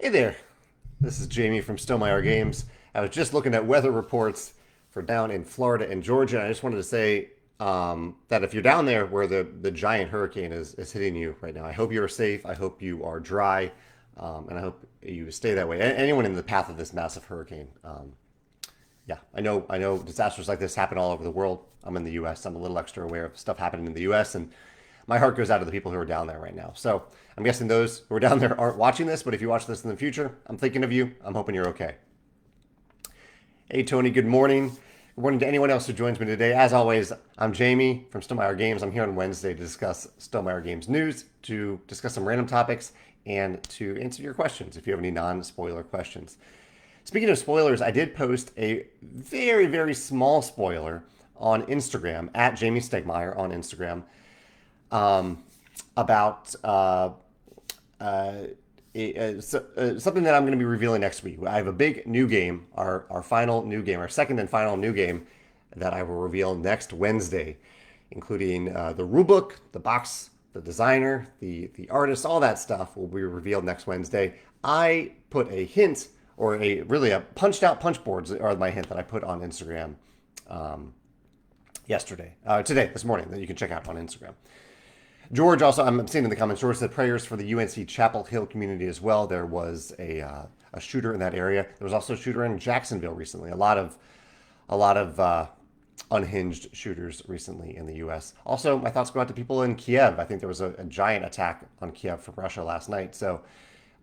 Hey there, this is Jamey from Stonemeyer Games. I was just looking at weather reports for down in Florida and Georgia, and I just wanted to say that if you're down there where the giant hurricane is hitting you right now, I hope you are safe. I hope you are dry, and I hope you stay that way. Anyone in the path of this massive hurricane, yeah, I know disasters like this happen all over the world. I'm in the U.S. I'm a little extra aware of stuff happening in the U.S. and my heart goes out to the people who are down there right now. So I'm guessing those who are down there aren't watching this, but if you watch this in the future, I'm thinking of you. I'm hoping you're okay. Hey Tony, good morning. Good morning to anyone else who joins me today. As always, I'm Jamey from Stonemeyer Games. I'm here on Wednesday to discuss Stonemeyer Games news, to discuss some random topics, and to answer your questions if you have any non-spoiler questions. Speaking of spoilers, I did post a very, very small spoiler on Instagram at Jamey Stegmeyer on Instagram about something that I'm going to be revealing next week. I have a big new game, our final new game, our second and final new game that I will reveal next Wednesday, including the rulebook, the box, the designer, the artist, all that stuff will be revealed next Wednesday. I put a hint or a punched out punch boards are my hint that I put on Instagram this morning that you can check out on Instagram. George also, I'm seeing in the comments, George said prayers for the UNC Chapel Hill community as well. There was a shooter in that area. There was also a shooter in Jacksonville recently. A lot of unhinged shooters recently in the U.S. Also, my thoughts go out to people in Kiev. I think there was a giant attack on Kiev from Russia last night. So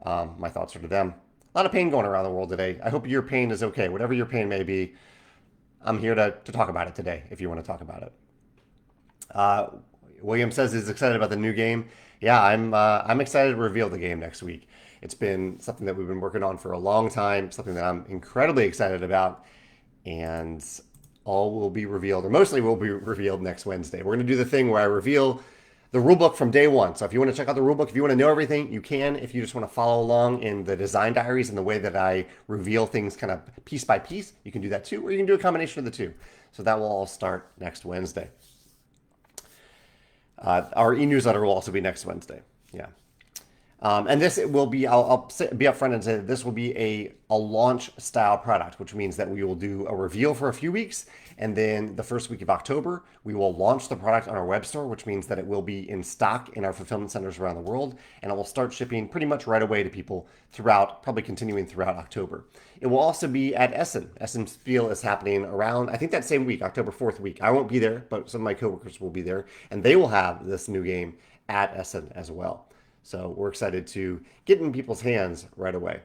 my thoughts are to them. A lot of pain going around the world today. I hope your pain is okay. Whatever your pain may be, I'm here to talk about it today if you want to talk about it. William says he's excited about the new game. Yeah, I'm excited to reveal the game next week. It's been something that we've been working on for a long time, something that I'm incredibly excited about, and all will be revealed, or mostly will be revealed next Wednesday. We're going to do the thing where I reveal the rulebook from day one. So if you want to check out the rulebook, if you want to know everything, you can. If you just want to follow along in the design diaries and the way that I reveal things kind of piece by piece, you can do that too, or you can do a combination of the two. So that will all start next Wednesday. Our e-newsletter will also be next Wednesday. Yeah. And this will be, I'll be upfront and say that this will be a launch style product, which means that we will do a reveal for a few weeks. And then the first week of October, we will launch the product on our web store, which means that it will be in stock in our fulfillment centers around the world. And it will start shipping pretty much right away to people throughout, probably continuing throughout October. It will also be at Essen. Essen Spiel is happening around, I think that same week, October 4th week. I won't be there, but some of my coworkers will be there. And they will have this new game at Essen as well. So we're excited to get in people's hands right away.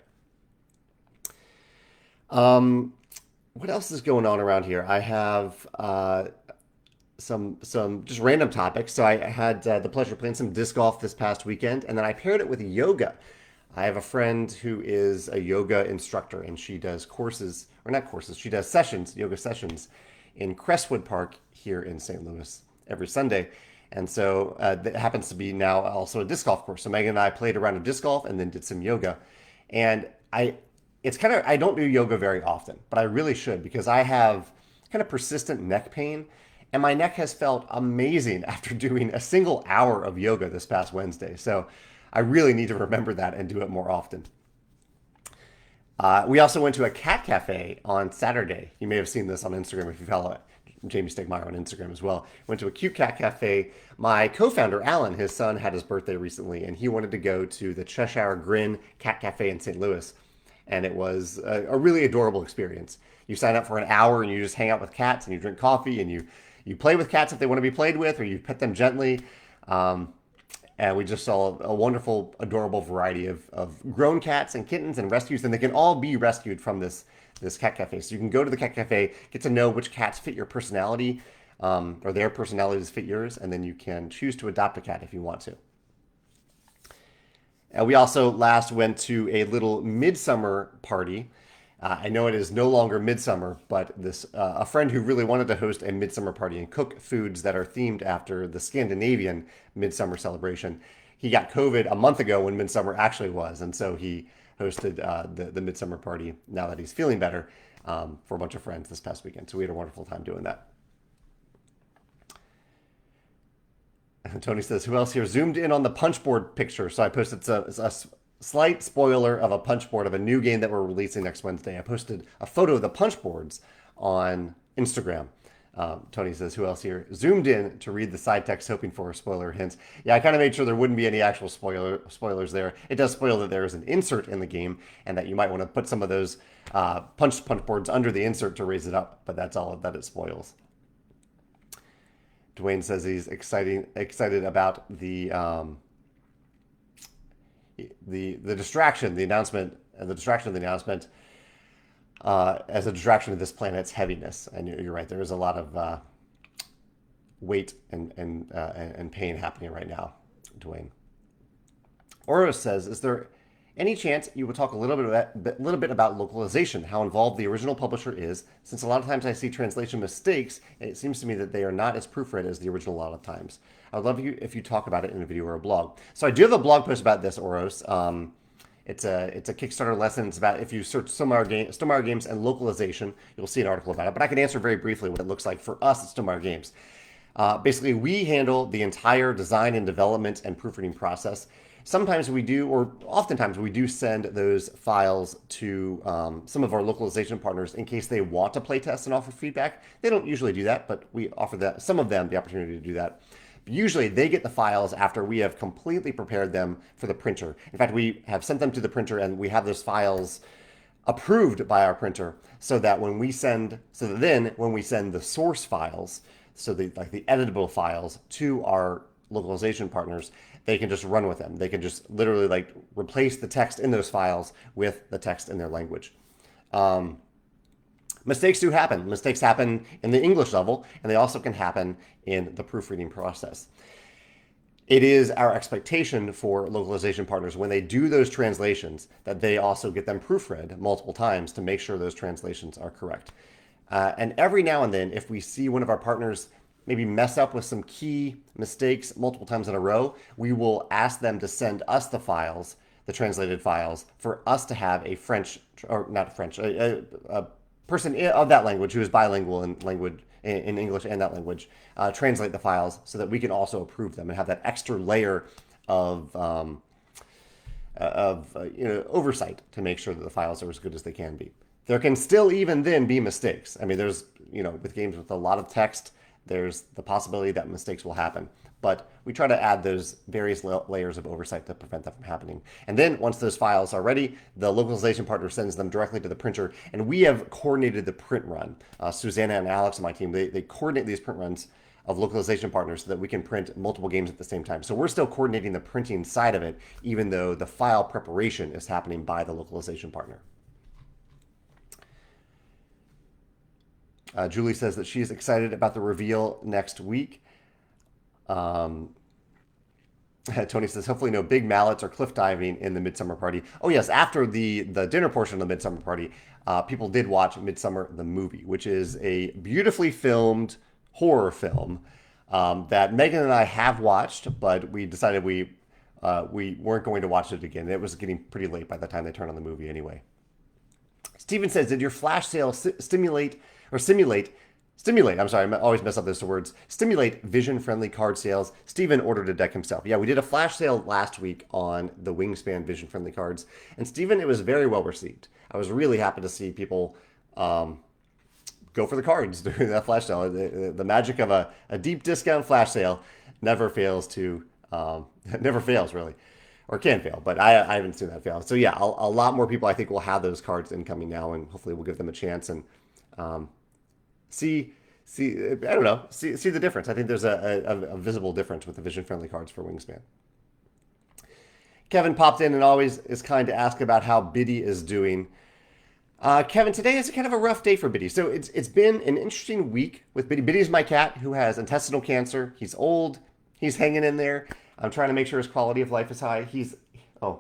What else is going on around here? I have some just random topics. So I had the pleasure of playing some disc golf this past weekend, and then I paired it with yoga. I have a friend who is a yoga instructor, and she does courses, or not courses, she does sessions, yoga sessions in Crestwood Park here in St. Louis every Sunday. And so that happens to be now also a disc golf course. So Megan and I played a round of disc golf and then did some yoga. And I don't do yoga very often, but I really should because I have kind of persistent neck pain. And my neck has felt amazing after doing a single hour of yoga this past Wednesday. So I really need to remember that and do it more often. We also went to a cat cafe on Saturday. You may have seen this on Instagram if you follow it. Jamey Stegmeyer on Instagram as well. Went to a cute cat cafe. My co-founder, Alan, his son had his birthday recently, and he wanted to go to the Cheshire Grin Cat Cafe in St. Louis. And it was a really adorable experience. You sign up for an hour and you just hang out with cats and you drink coffee and you play with cats if they want to be played with or you pet them gently. And we just saw a wonderful, adorable variety of grown cats and kittens and rescues, and they can all be rescued from this cat cafe. So you can go to the cat cafe, get to know which cats fit your personality, or their personalities fit yours, and then you can choose to adopt a cat if you want to. We also last went to a little midsummer party. I know it is no longer midsummer, but a friend who really wanted to host a midsummer party and cook foods that are themed after the Scandinavian midsummer celebration. He got COVID a month ago when midsummer actually was, and so he hosted the midsummer party now that he's feeling better for a bunch of friends this past weekend. So we had a wonderful time doing that. And Tony says, who else here zoomed in on the punch board picture? So I posted slight spoiler of a punch board of a new game that we're releasing next Wednesday. I posted a photo of the punch boards on Instagram. Tony says, who else here? Zoomed in to read the side text, hoping for spoiler hints. Yeah, I kind of made sure there wouldn't be any actual spoilers there. It does spoil that there is an insert in the game and that you might want to put some of those punch boards under the insert to raise it up, but that's all that it spoils. Dwayne says he's excited about the distraction, the announcement, and the distraction of the announcement as a distraction of this planet's heaviness. And you're right, there is a lot of weight and pain happening right now, Dwayne. Oros says, is there any chance you would talk a little bit about localization, how involved the original publisher is, since a lot of times I see translation mistakes, and it seems to me that they are not as proofread as the original a lot of times. I would love you if you talk about it in a video or a blog. So I do have a blog post about this, Oros. It's a Kickstarter lesson. It's about, if you search Stonemaier Games and localization, you'll see an article about it. But I can answer very briefly what it looks like for us at Stonemaier Games. Basically, we handle the entire design and development and proofreading process. Sometimes we do, or oftentimes we do send those files to some of our localization partners in case they want to play test and offer feedback. They don't usually do that, but we offer some of them the opportunity to do that. But usually they get the files after we have completely prepared them for the printer. In fact, we have sent them to the printer and we have those files approved by our printer so that when we send the source files, so the editable files to our localization partners, they can just run with them. They can just literally replace the text in those files with the text in their language. Mistakes do happen. Mistakes happen in the English level, and they also can happen in the proofreading process. It is our expectation for localization partners when they do those translations that they also get them proofread multiple times to make sure those translations are correct. And every now and then, if we see one of our partners maybe mess up with some key mistakes multiple times in a row, we will ask them to send us the files, the translated files, for us to have a person of that language who is bilingual in English and that language translate the files so that we can also approve them and have that extra layer of oversight to make sure that the files are as good as they can be. There can still even then be mistakes. I mean, there's, with games with a lot of text, there's the possibility that mistakes will happen. But we try to add those various layers of oversight to prevent that from happening. And then once those files are ready, the localization partner sends them directly to the printer. And we have coordinated the print run. Susanna and Alex on my team, they coordinate these print runs of localization partners so that we can print multiple games at the same time. So we're still coordinating the printing side of it, even though the file preparation is happening by the localization partner. Julie says that she's excited about the reveal next week. Tony says, hopefully no big mallets or cliff diving in the Midsummer Party. Oh yes, after the dinner portion of the Midsummer Party, people did watch Midsummer the movie, which is a beautifully filmed horror film that Megan and I have watched, but we decided we weren't going to watch it again. It was getting pretty late by the time they turned on the movie anyway. Steven says, did your flash sale simulate, I'm sorry, I always mess up those words, stimulate vision-friendly card sales? Steven ordered a deck himself. Yeah, we did a flash sale last week on the Wingspan vision-friendly cards, and Steven, it was very well received. I was really happy to see people go for the cards during that flash sale. The magic of a deep discount flash sale never fails really. Or can fail, but I haven't seen that fail. So yeah, a lot more people I think will have those cards incoming now, and hopefully we'll give them a chance and see the difference. I think there's a visible difference with the vision-friendly cards for Wingspan. Kevin popped in and always is kind to ask about how Biddy is doing. Kevin, today is kind of a rough day for Biddy. So it's been an interesting week with Biddy. Biddy's my cat who has intestinal cancer. He's old. He's hanging in there. I'm trying to make sure his quality of life is high. He's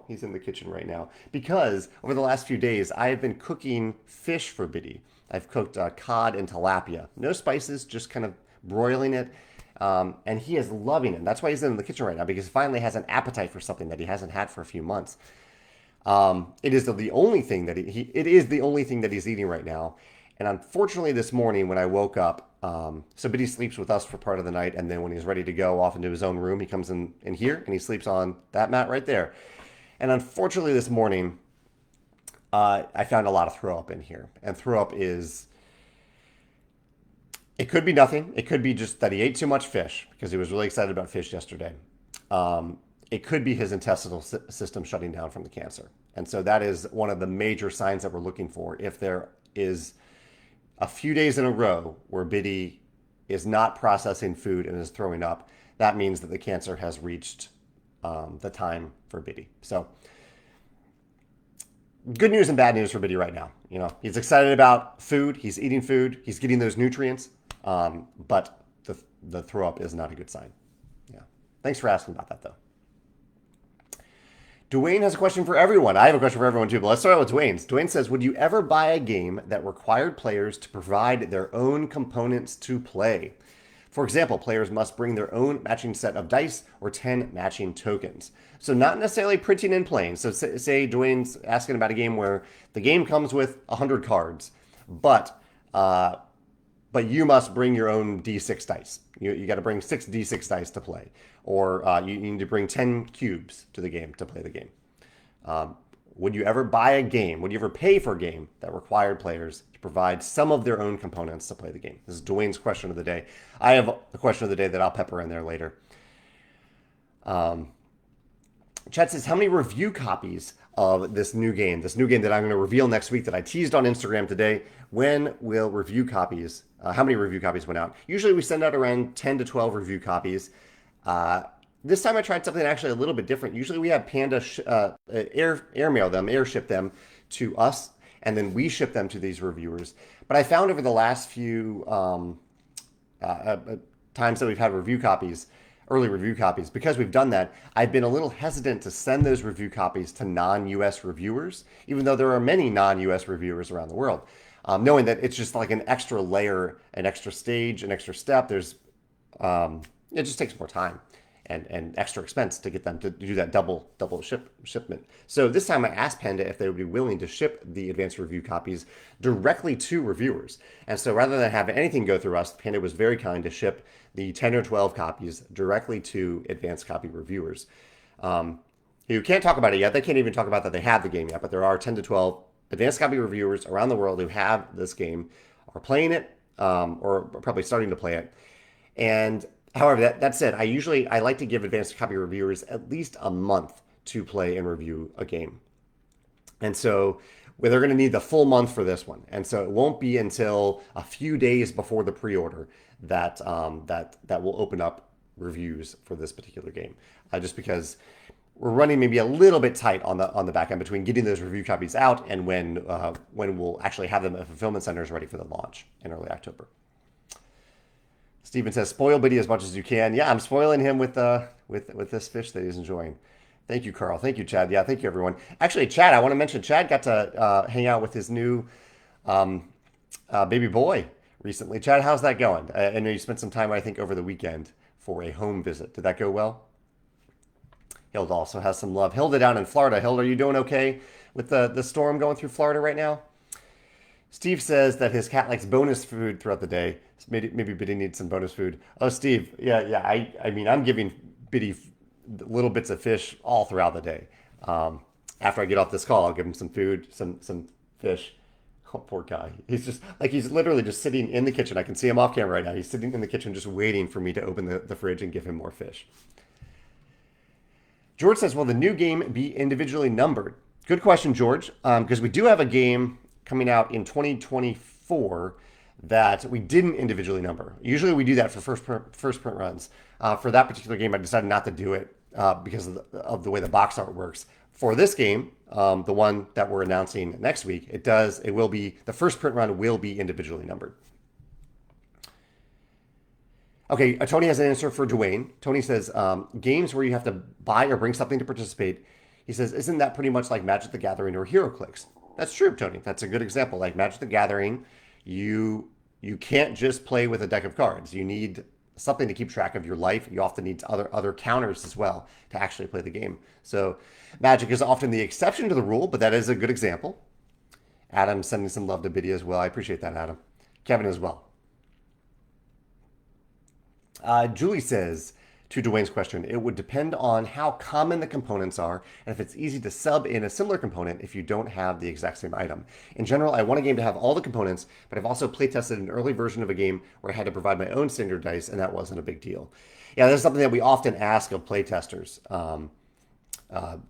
in the kitchen right now because over the last few days, I have been cooking fish for Biddy. I've cooked cod and tilapia. No spices, just kind of broiling it. And he is loving it. That's why he's in the kitchen right now, because he finally has an appetite for something that he hasn't had for a few months. It is the only thing that he's eating right now. And unfortunately, this morning when I woke up, so Biddy sleeps with us for part of the night, and then when he's ready to go off into his own room, he comes in here and he sleeps on that mat right there. And unfortunately, this morning, I found a lot of throw up in here. And throw up is, it could be nothing. It could be just that he ate too much fish because he was really excited about fish yesterday. It could be his intestinal system shutting down from the cancer. And so that is one of the major signs that we're looking for. If there is a few days in a row where Biddy is not processing food and is throwing up, that means that the cancer has reached the time for Biddy. So good news and bad news for Biddy right now. You know, he's excited about food. He's eating food. He's getting those nutrients. But the throw up is not a good sign. Yeah. Thanks for asking about that, though. Dwayne has a question for everyone. I have a question for everyone, too, but let's start out with Dwayne's. Dwayne says, would you ever buy a game that required players to provide their own components to play? For example, players must bring their own matching set of dice or 10 matching tokens. So not necessarily printing and playing. So say Dwayne's asking about a game where the game comes with 100 cards, but you must bring your own D6 dice. You got to bring 6 D6 dice to play. Or you need to bring 10 cubes to the game to play the game. Would you ever buy a game? Would you ever pay for a game that required players to provide some of their own components to play the game? This is Dwayne's question of the day. I have a question of the day that I'll pepper in there later. Chat says, how many review copies of this new game that I'm going to reveal next week that I teased on Instagram today? When will review copies, how many review copies went out? Usually we send out around 10 to 12 review copies. This time I tried something actually a little bit different. Usually we have Panda airship them to us, and then we ship them to these reviewers. But I found over the last few times that we've had early review copies, because we've done that, I've been a little hesitant to send those review copies to non-US reviewers, even though there are many non-US reviewers around the world. Knowing that it's just like an extra layer, an extra stage, an extra step. It just takes more time and extra expense to get them to do that double shipment. So this time I asked Panda if they would be willing to ship the advanced review copies directly to reviewers. And so rather than have anything go through us, Panda was very kind to ship the 10 or 12 copies directly to advanced copy reviewers. You can't talk about it yet. They can't even talk about that they have the game yet, but there are 10 to 12 advanced copy reviewers around the world who have this game, are playing it, or probably starting to play it. And however, that said, I like to give advanced copy reviewers at least a month to play and review a game. And so they're going to need the full month for this one. And so it won't be until a few days before the pre-order that will open up reviews for this particular game. Just because we're running maybe a little bit tight on the back end between getting those review copies out and when we'll actually have them at fulfillment centers ready for the launch in early October. Steven says, spoil Biddy as much as you can. Yeah, I'm spoiling him with this fish that he's enjoying. Thank you, Carl. Thank you, Chad. Yeah, thank you, everyone. Actually, Chad, I want to mention, Chad got to hang out with his new baby boy recently. Chad, how's that going? I know you spent some time, I think, over the weekend for a home visit. Did that go well? Hilda also has some love. Hilda down in Florida. Hilda, are you doing okay with the storm going through Florida right now? Steve says that his cat likes bonus food throughout the day. Maybe Biddy needs some bonus food. Oh, Steve, yeah. I mean, I'm giving Biddy little bits of fish all throughout the day. After I get off this call, I'll give him some food, some fish. Oh, poor guy. He's literally just sitting in the kitchen. I can see him off camera right now. He's sitting in the kitchen just waiting for me to open the fridge and give him more fish. George says, will the new game be individually numbered? Good question, George, because we do have a game coming out in 2024 that we didn't individually number. Usually we do that for first print runs. For that particular game, I decided not to do it because of the way the box art works. For this game, the one that we're announcing next week, the first print run will be individually numbered. Okay, Tony has an answer for Dwayne. Tony says, games where you have to buy or bring something to participate. He says, isn't that pretty much like Magic the Gathering or HeroClix? That's true, Tony. That's a good example. Like Magic the Gathering, you can't just play with a deck of cards. You need something to keep track of your life. You often need other counters as well to actually play the game. So Magic is often the exception to the rule, but that is a good example. Adam sending some love to Biddy as well. I appreciate that, Adam. Kevin as well. Julie says, to Dwayne's question, it would depend on how common the components are and if it's easy to sub in a similar component if you don't have the exact same item. In general, I want a game to have all the components, but I've also playtested an early version of a game where I had to provide my own standard dice, and that wasn't a big deal. Yeah, that's something that we often ask of playtesters.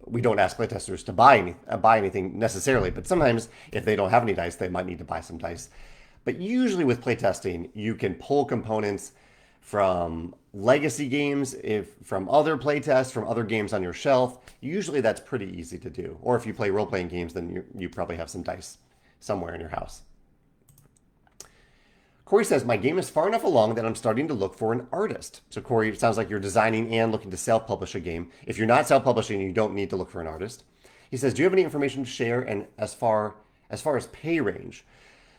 We don't ask playtesters to buy anything necessarily, but sometimes if they don't have any dice, they might need to buy some dice. But usually with playtesting, you can pull components from legacy games, from other playtests, from other games on your shelf. Usually that's pretty easy to do. Or if you play role-playing games, then you probably have some dice somewhere in your house. Corey says, my game is far enough along that I'm starting to look for an artist. So Corey, it sounds like you're designing and looking to self-publish a game. If you're not self-publishing, you don't need to look for an artist. He says, do you have any information to share and as far as pay range?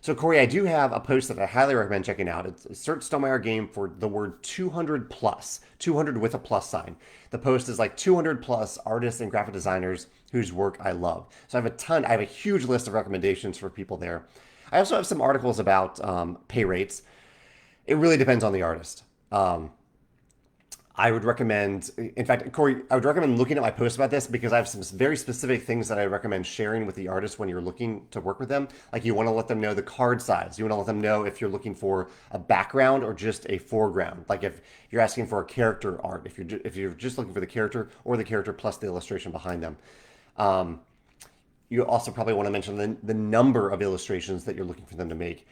So Corey, I do have a post that I highly recommend checking out. It's search Stonemaier game for the word 200 plus, 200 with a plus sign. The post is like 200 plus artists and graphic designers whose work I love. So I have a huge list of recommendations for people there. I also have some articles about pay rates. It really depends on the artist. I would recommend, in fact, Corey, I would recommend looking at my post about this because I have some very specific things that I recommend sharing with the artist when you're looking to work with them. Like you want to let them know the card size. You want to let them know if you're looking for a background or just a foreground. Like if you're asking for a character art, if you're just looking for the character or the character plus the illustration behind them. You also probably want to mention the number of illustrations that you're looking for them to make.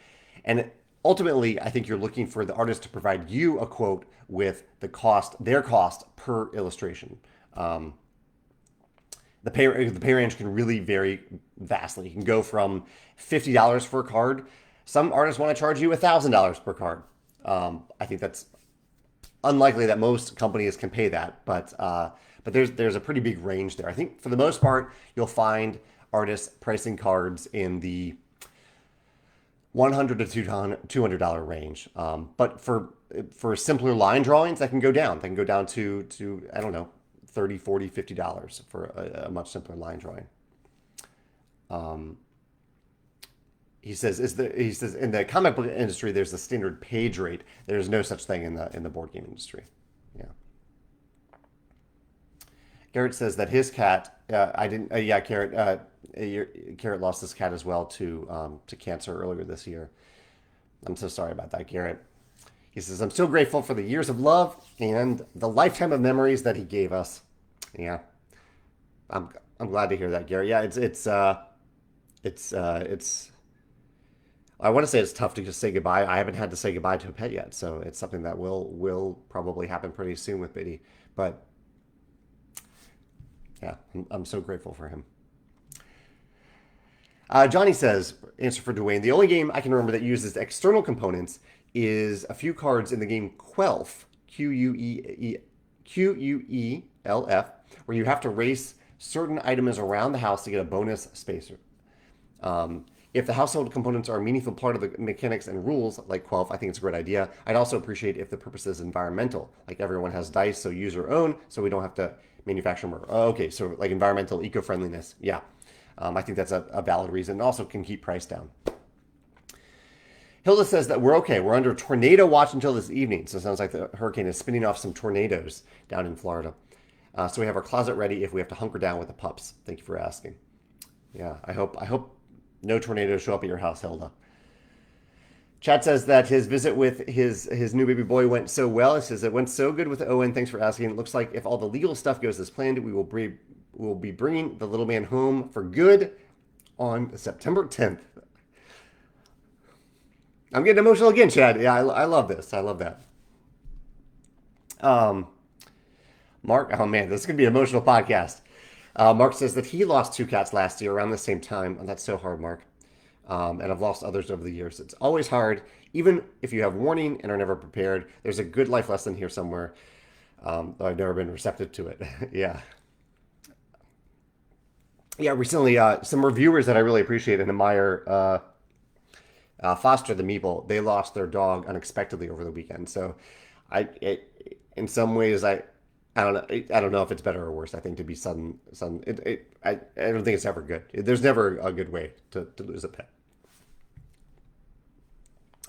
And ultimately, I think you're looking for the artist to provide you a quote with their cost per illustration. The pay range can really vary vastly. You can go from $50 for a card. Some artists want to charge you $1,000 per card. I think that's unlikely that most companies can pay that, but there's a pretty big range there. I think for the most part, you'll find artists pricing cards in the $100 to $200 range. But for simpler line drawings, that can go down. They can go down to I don't know, $30, $40, $50 for a much simpler line drawing. He says in the comic book industry, there's a standard page rate. There's no such thing in the board game industry. Yeah. Garrett says that his cat, Garrett lost his cat as well to cancer earlier this year. I'm so sorry about that, Garrett. He says, I'm so grateful for the years of love and the lifetime of memories that he gave us. Yeah, I'm glad to hear that, Garrett. Yeah, it's I want to say it's tough to just say goodbye. I haven't had to say goodbye to a pet yet, so it's something that will probably happen pretty soon with Biddy. But yeah, I'm so grateful for him. Johnny says, answer for Dwayne, the only game I can remember that uses external components is a few cards in the game Quelf, Queulf, where you have to race certain items around the house to get a bonus spacer. If the household components are a meaningful part of the mechanics and rules, like Quelf, I think it's a great idea. I'd also appreciate if the purpose is environmental, like everyone has dice, so use your own, so we don't have to manufacture more. Oh, okay, so like environmental eco-friendliness, yeah. I think that's a valid reason, and also can keep price down. Hilda says that we're okay. We're under tornado watch until this evening, so it sounds like the hurricane is spinning off some tornadoes down in Florida. So we have our closet ready if we have to hunker down with the pups. Thank you for asking. Yeah, I hope no tornadoes show up at your house, Hilda. Chad says that his visit with his new baby boy went so well. He says it went so good with Owen. Thanks for asking. It looks like if all the legal stuff goes as planned, we will be bringing the little man home for good on September 10th. I'm getting emotional again, Chad. Yeah, I love this. I love that. Mark, oh man, this is going to be an emotional podcast. Mark says that he lost 2 cats last year around the same time. And that's so hard, Mark. And I've lost others over the years. It's always hard, even if you have warning and are never prepared. There's a good life lesson here somewhere. Though I've never been receptive to it. Yeah. Yeah, recently, some reviewers that I really appreciate and admire, Foster the Meeple, they lost their dog unexpectedly over the weekend. So, in some ways, I don't know if it's better or worse. I think to be sudden. I don't think it's ever good. There's never a good way to lose a pet.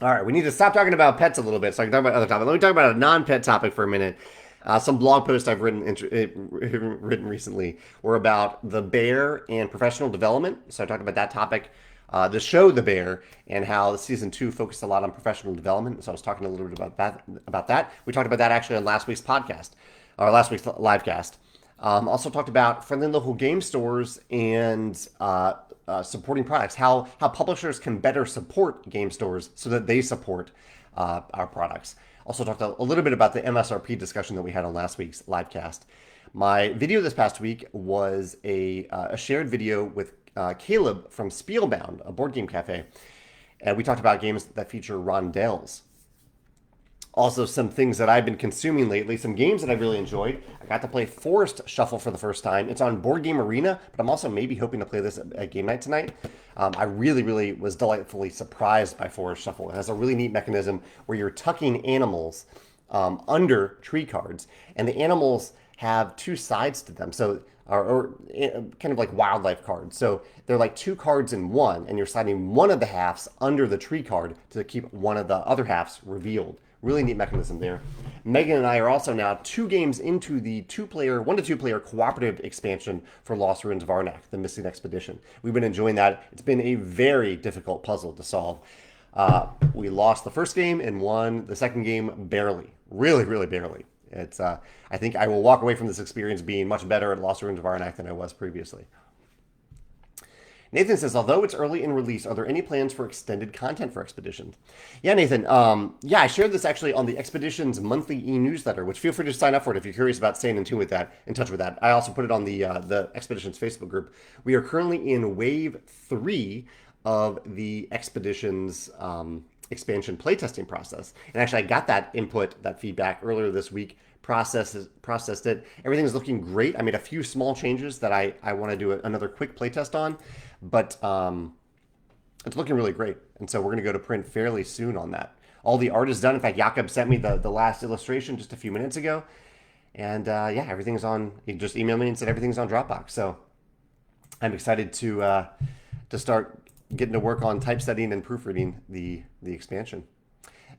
All right, we need to stop talking about pets a little bit so I can talk about other topics. Let me talk about a non-pet topic for a minute. Some blog posts I've written recently were about the bear and professional development. So I talked about that topic. The show The Bear and how season 2 focused a lot on professional development. So I was talking a little bit about that. We talked about that actually on last week's podcast, or last week's livecast. Also talked about friendly local game stores and supporting products, how publishers can better support game stores so that they support our products. Also talked a little bit about the MSRP discussion that we had on last week's livecast. My video this past week was a shared video with Caleb from Spielbound, a board game cafe. And we talked about games that feature rondelles. Also, some things that I've been consuming lately, some games that I've really enjoyed. I got to play Forest Shuffle for the first time. It's on Board Game Arena, but I'm also maybe hoping to play this at game night tonight. I really was delightfully surprised by Forest Shuffle. It has a really neat mechanism where you're tucking animals under tree cards, and the animals have two sides to them. So, or kind of like wildlife cards. So they're like two cards in one, and you're sliding one of the halves under the tree card to keep one of the other halves revealed. Really neat mechanism there. Megan and I are also now 2 games into the 1 to 2 player cooperative expansion for Lost Ruins of Arnak, the Missing Expedition. We've been enjoying that. It's been a very difficult puzzle to solve. We lost the first game and won the second game barely. Really barely. It's. I think I will walk away from this experience being much better at Lost Ruins of Arnak than I was previously. Nathan says, although it's early in release, are there any plans for extended content for Expeditions? Yeah, Nathan. I shared this actually on the Expeditions monthly e-newsletter, which feel free to sign up for it if you're curious about staying in touch with that. I also put it on the Expeditions Facebook group. We are currently in wave 3 of the Expeditions expansion playtesting process. And actually, I got that feedback earlier this week, processed it. Everything's looking great. I made a few small changes that I want to do another quick playtest on, but it's looking really great. And so we're going to go to print fairly soon on that. All the art is done. In fact, Jakob sent me the last illustration just a few minutes ago. And everything's on. He just emailed me and said everything's on Dropbox. So I'm excited to start getting to work on typesetting and proofreading the expansion.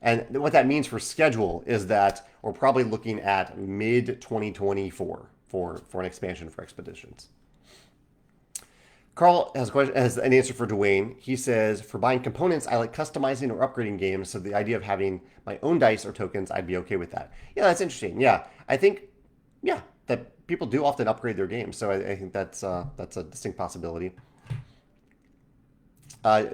And what that means for schedule is that we're probably looking at mid-2024 for an expansion for Expeditions. Carl has an answer for Dwayne. He says, for buying components, I like customizing or upgrading games, so the idea of having my own dice or tokens, I'd be okay with that. Yeah, that's interesting. Yeah, I think, that people do often upgrade their games, so I think that's a distinct possibility.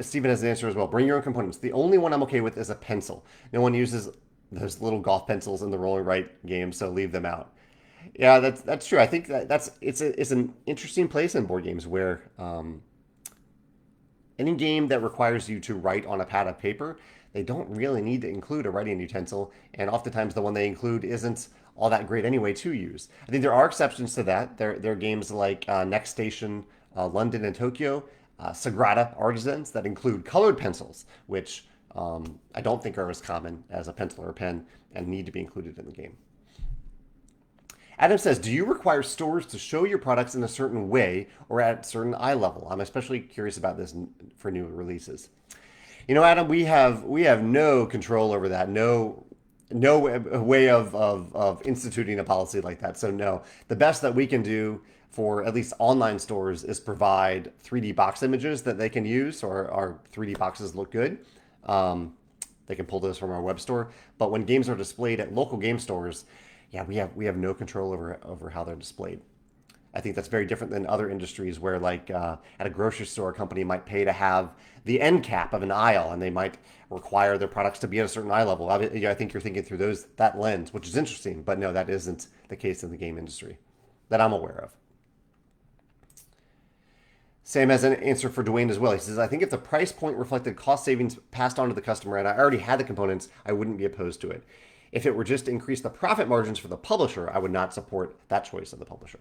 Steven has an answer as well. Bring your own components. The only one I'm okay with is a pencil. No one uses those little golf pencils in the roll and write game, so leave them out. Yeah, that's true. I think it's an interesting place in board games where any game that requires you to write on a pad of paper, they don't really need to include a writing utensil, and oftentimes the one they include isn't all that great anyway to use. I think there are exceptions to that. There are games like Next Station, London and Tokyo, Sagrada Artisans that include colored pencils, which I don't think are as common as a pencil or a pen and need to be included in the game. Adam says, do you require stores to show your products in a certain way or at a certain eye level? I'm especially curious about this for new releases. You know, Adam, we have no control over that. No way of instituting a policy like that. So no, the best that we can do for at least online stores is provide 3D box images that they can use, or our 3D boxes look good. They can pull those from our web store. But when games are displayed at local game stores, we have no control over how they're displayed. I think that's very different than other industries where, like at a grocery store, a company might pay to have the end cap of an aisle, and they might require their products to be at a certain eye level. I think you're thinking through that lens, which is interesting. But no, that isn't the case in the game industry that I'm aware of. Sam has an answer for Dwayne as well. He says, I think if the price point reflected cost savings passed on to the customer and I already had the components, I wouldn't be opposed to it. If it were just to increase the profit margins for the publisher, I would not support that choice of the publisher.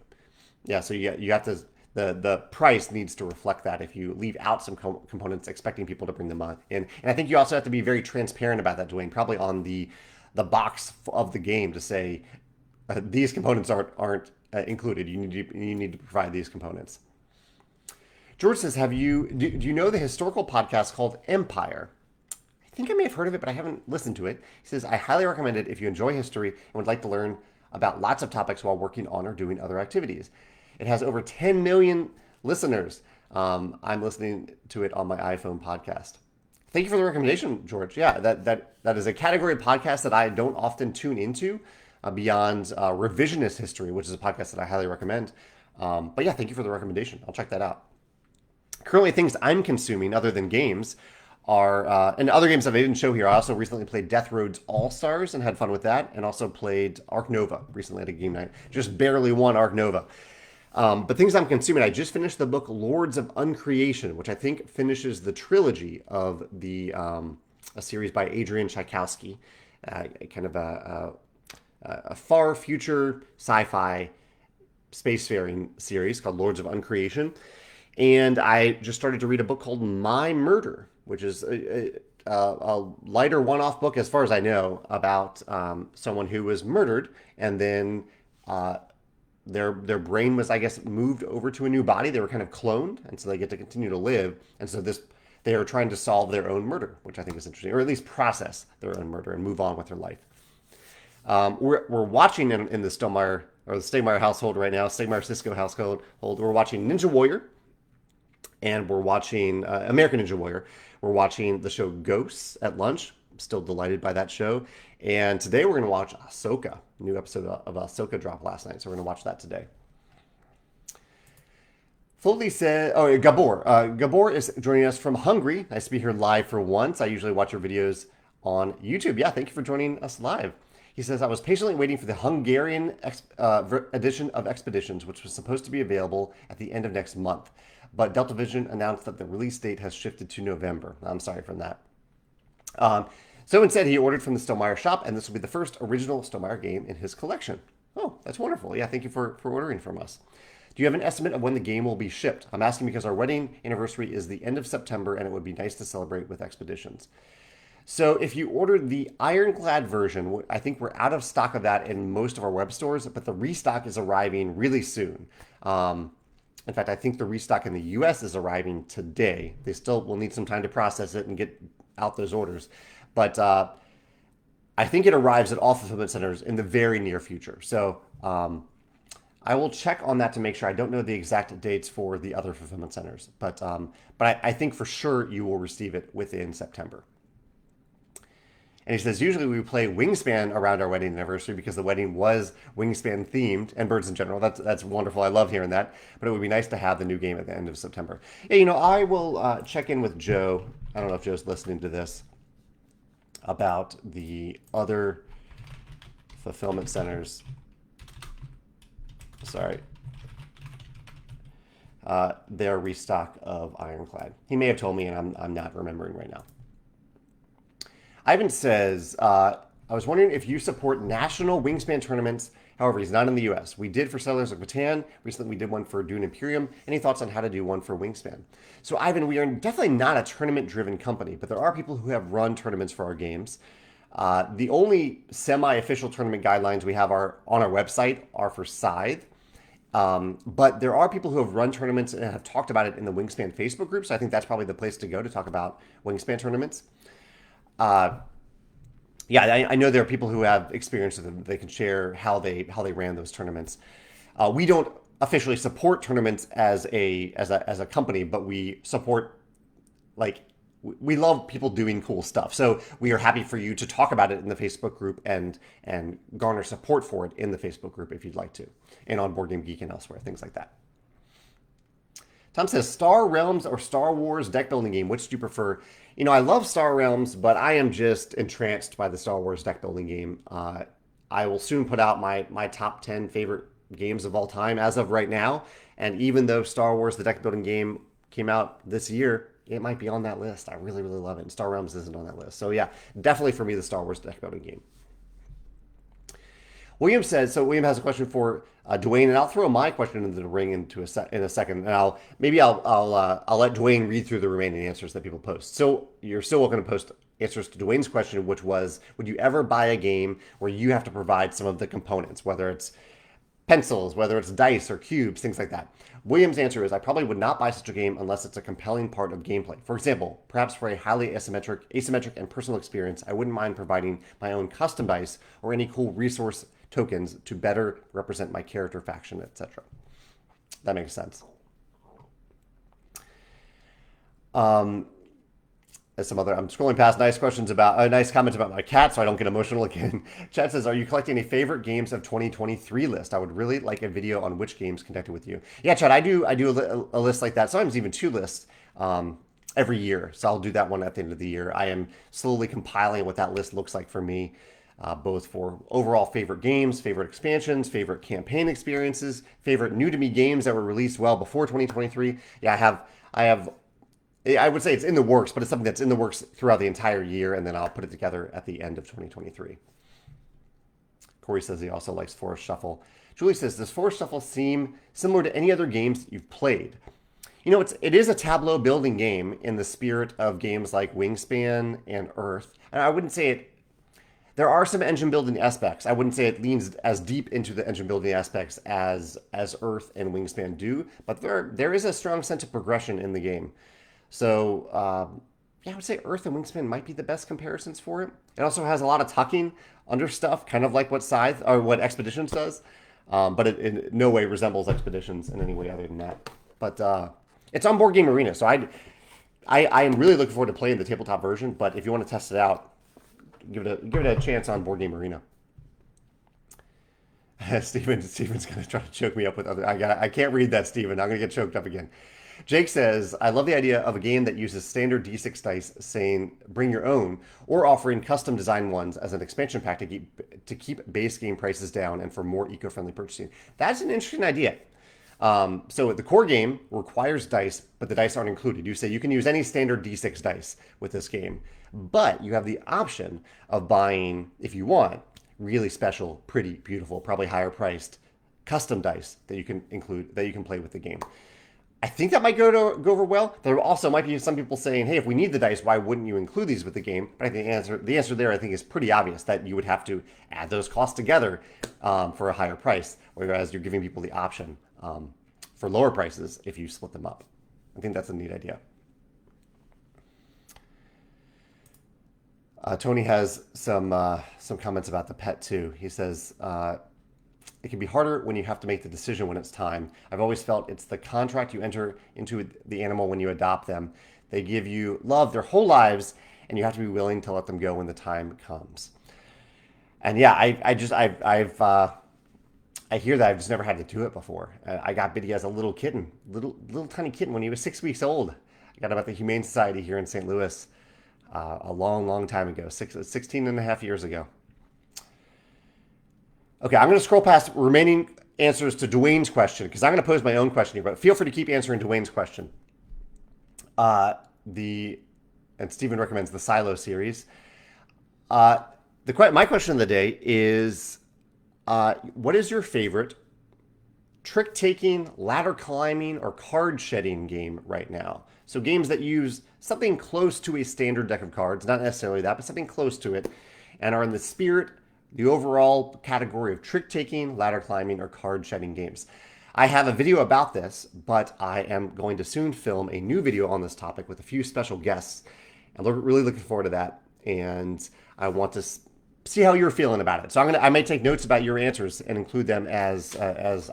Yeah, so you have to, the price needs to reflect that if you leave out some components expecting people to bring them on in. And I think you also have to be very transparent about that, Dwayne, probably on the box of the game to say, these components aren't included. You need to provide these components. George says, do you know the historical podcast called Empire? I think I may have heard of it, but I haven't listened to it. He says, I highly recommend it if you enjoy history and would like to learn about lots of topics while working on or doing other activities. It has over 10 million listeners. I'm listening to it on my iPhone podcast. Thank you for the recommendation, George. Yeah, that is a category of podcast that I don't often tune into beyond Revisionist History, which is a podcast that I highly recommend. But yeah, thank you for the recommendation. I'll check that out. Currently, things I'm consuming other than games are, and other games that I didn't show here. I also recently played Death Road's All Stars and had fun with that, and also played Ark Nova recently at a game night. Just barely won Ark Nova. But things I'm consuming, I just finished the book Lords of Uncreation, which I think finishes the trilogy of the a series by Adrian Tchaikovsky, kind of a far future sci-fi spacefaring series called Lords of Uncreation. And I just started to read a book called My Murder, which is a lighter one-off book, as far as I know, about someone who was murdered and then their brain was, I guess, moved over to a new body. They were kind of cloned, and so they get to continue to live. And so they are trying to solve their own murder, which I think is interesting, or at least process their own murder and move on with their life. We're watching in the Stonemaier or the Stegmaier household right now, Stegmaier Cisco household. We're watching Ninja Warrior, and we're watching American Ninja Warrior. We're watching the show Ghosts at lunch. I'm still delighted by that show. And today we're going to watch Ahsoka. A new episode of Ahsoka dropped last night, so we're going to watch that today. Floatley said, oh, Gabor. Gabor is joining us from Hungary. Nice to be here live for once. I usually watch your videos on YouTube. Yeah, thank you for joining us live. He says, I was patiently waiting for the Hungarian edition of Expeditions, which was supposed to be available at the end of next month. But Delta Vision announced that the release date has shifted to November. I'm sorry for that. So instead, he ordered from the Stonemaier shop, and this will be the first original Stonemaier game in his collection. Oh, that's wonderful. Yeah, thank you for ordering from us. Do you have an estimate of when the game will be shipped? I'm asking because our wedding anniversary is the end of September, and it would be nice to celebrate with Expeditions. So if you ordered the Ironclad version, I think we're out of stock of that in most of our web stores, but the restock is arriving really soon. In fact, I think the restock in the US is arriving today. They still will need some time to process it and get out those orders. But I think it arrives at all fulfillment centers in the very near future. So I will check on that to make sure. I don't know the exact dates for the other fulfillment centers, but I think for sure you will receive it within September. And he says, usually we play Wingspan around our wedding anniversary because the wedding was Wingspan themed, and birds in general. That's wonderful. I love hearing that. But it would be nice to have the new game at the end of September. Yeah, I will check in with Joe. I don't know if Joe's listening to this, about the other fulfillment centers. Sorry. Their restock of Ironclad. He may have told me, and I'm not remembering right now. Ivan says, I was wondering if you support national Wingspan tournaments. However, he's not in the U.S. We did for Settlers of Catan. Recently, we did one for Dune Imperium. Any thoughts on how to do one for Wingspan? So, Ivan, we are definitely not a tournament-driven company, but there are people who have run tournaments for our games. The only semi-official tournament guidelines we have on our website are for Scythe. But there are people who have run tournaments and have talked about it in the Wingspan Facebook group, so I think that's probably the place to go to talk about Wingspan tournaments. I know there are people who have experience with them. They can share how they ran those tournaments. We don't officially support tournaments as a company, but we support, we love people doing cool stuff. So we are happy for you to talk about it in the Facebook group and garner support for it in the Facebook group if you'd like to, and on Board Game Geek and elsewhere, things like that. Tom says, Star Realms or Star Wars deck building game, which do you prefer? I love Star Realms, but I am just entranced by the Star Wars deck building game. I will soon put out my top 10 favorite games of all time as of right now. And even though Star Wars, the deck building game, came out this year, it might be on that list. I really, really love it. And Star Realms isn't on that list. So yeah, definitely for me, the Star Wars deck building game. William says, so William has a question for Dwayne, and I'll throw my question into the ring in a second, and I'll let Dwayne read through the remaining answers that people post. So you're still welcome to post answers to Dwayne's question, which was, would you ever buy a game where you have to provide some of the components, whether it's pencils, whether it's dice or cubes, things like that? William's answer is, I probably would not buy such a game unless it's a compelling part of gameplay. For example, perhaps for a highly asymmetric and personal experience, I wouldn't mind providing my own custom dice or any cool resource tokens to better represent my character, faction, etc. That makes sense. I'm scrolling past nice comments about my cat, so I don't get emotional again. Chad says, "Are you collecting a favorite games of 2023 list? I would really like a video on which games connected with you." Yeah, Chad, I do a list like that. Sometimes even two lists every year. So I'll do that one at the end of the year. I am slowly compiling what that list looks like for me, both for overall favorite games, favorite expansions, favorite campaign experiences, favorite new to me games that were released well before 2023. Yeah, I have I would say it's in the works, but it's something that's in the works throughout the entire year, and then I'll put it together at the end of 2023. Corey says he also likes Forest Shuffle. Julie says, "Does Forest Shuffle seem similar to any other games that you've played?" You know, it is a tableau building game in the spirit of games like Wingspan and Earth. And I wouldn't say it. There are some engine building aspects. I wouldn't say it leans as deep into the engine building aspects as Earth and Wingspan do, but there is a strong sense of progression in the game. So, yeah, I would say Earth and Wingspan might be the best comparisons for it. It also has a lot of tucking under stuff, kind of like what Scythe or what Expeditions does, but it in no way resembles Expeditions in any way other than that. But it's on Board Game Arena, so I am really looking forward to playing the tabletop version. But if you want to test it out, give it a chance on Board Game Arena. Steven's gonna try to choke me up with other. I can't read that, Steven. I'm gonna get choked up again. Jake says, "I love the idea of a game that uses standard D6 dice, saying bring your own, or offering custom design ones as an expansion pack to keep base game prices down and for more eco-friendly purchasing." That's an interesting idea. So the core game requires dice, but the dice aren't included. You say you can use any standard D6 dice with this game, but you have the option of buying, if you want, really special, pretty, beautiful, probably higher priced custom dice that you can include, that you can play with the game. I think that might go over well. There also might be some people saying, "Hey, if we need the dice, why wouldn't you include these with the game?" But I think the answer there, I think, is pretty obvious, that you would have to add those costs together for a higher price, whereas you're giving people the option for lower prices if you split them up. I think that's a neat idea. Tony has some comments about the pet too. He says, "It can be harder when you have to make the decision when it's time. I've always felt it's the contract you enter into the animal when you adopt them. They give you love their whole lives, and you have to be willing to let them go when the time comes." And yeah, I hear that. I've just never had to do it before. I got Biddy as a little kitten, little tiny kitten when he was 6 weeks old. I got him at the Humane Society here in St. Louis a long time ago, 16 and a half years ago. Okay, I'm going to scroll past remaining answers to Dwayne's question, because I'm going to pose my own question here, but feel free to keep answering Dwayne's question. And Stephen recommends the Silo series. My question of the day is, what is your favorite trick-taking, ladder climbing, or card shedding game right now? So games that use something close to a standard deck of cards, not necessarily that, but something close to it, and are in the spirit, the overall category of trick-taking, ladder climbing, or card shedding games. I have a video about this, but I am going to soon film a new video on this topic with a few special guests. I'm really looking forward to that, and I want to see how you're feeling about it. So I may take notes about your answers and include them as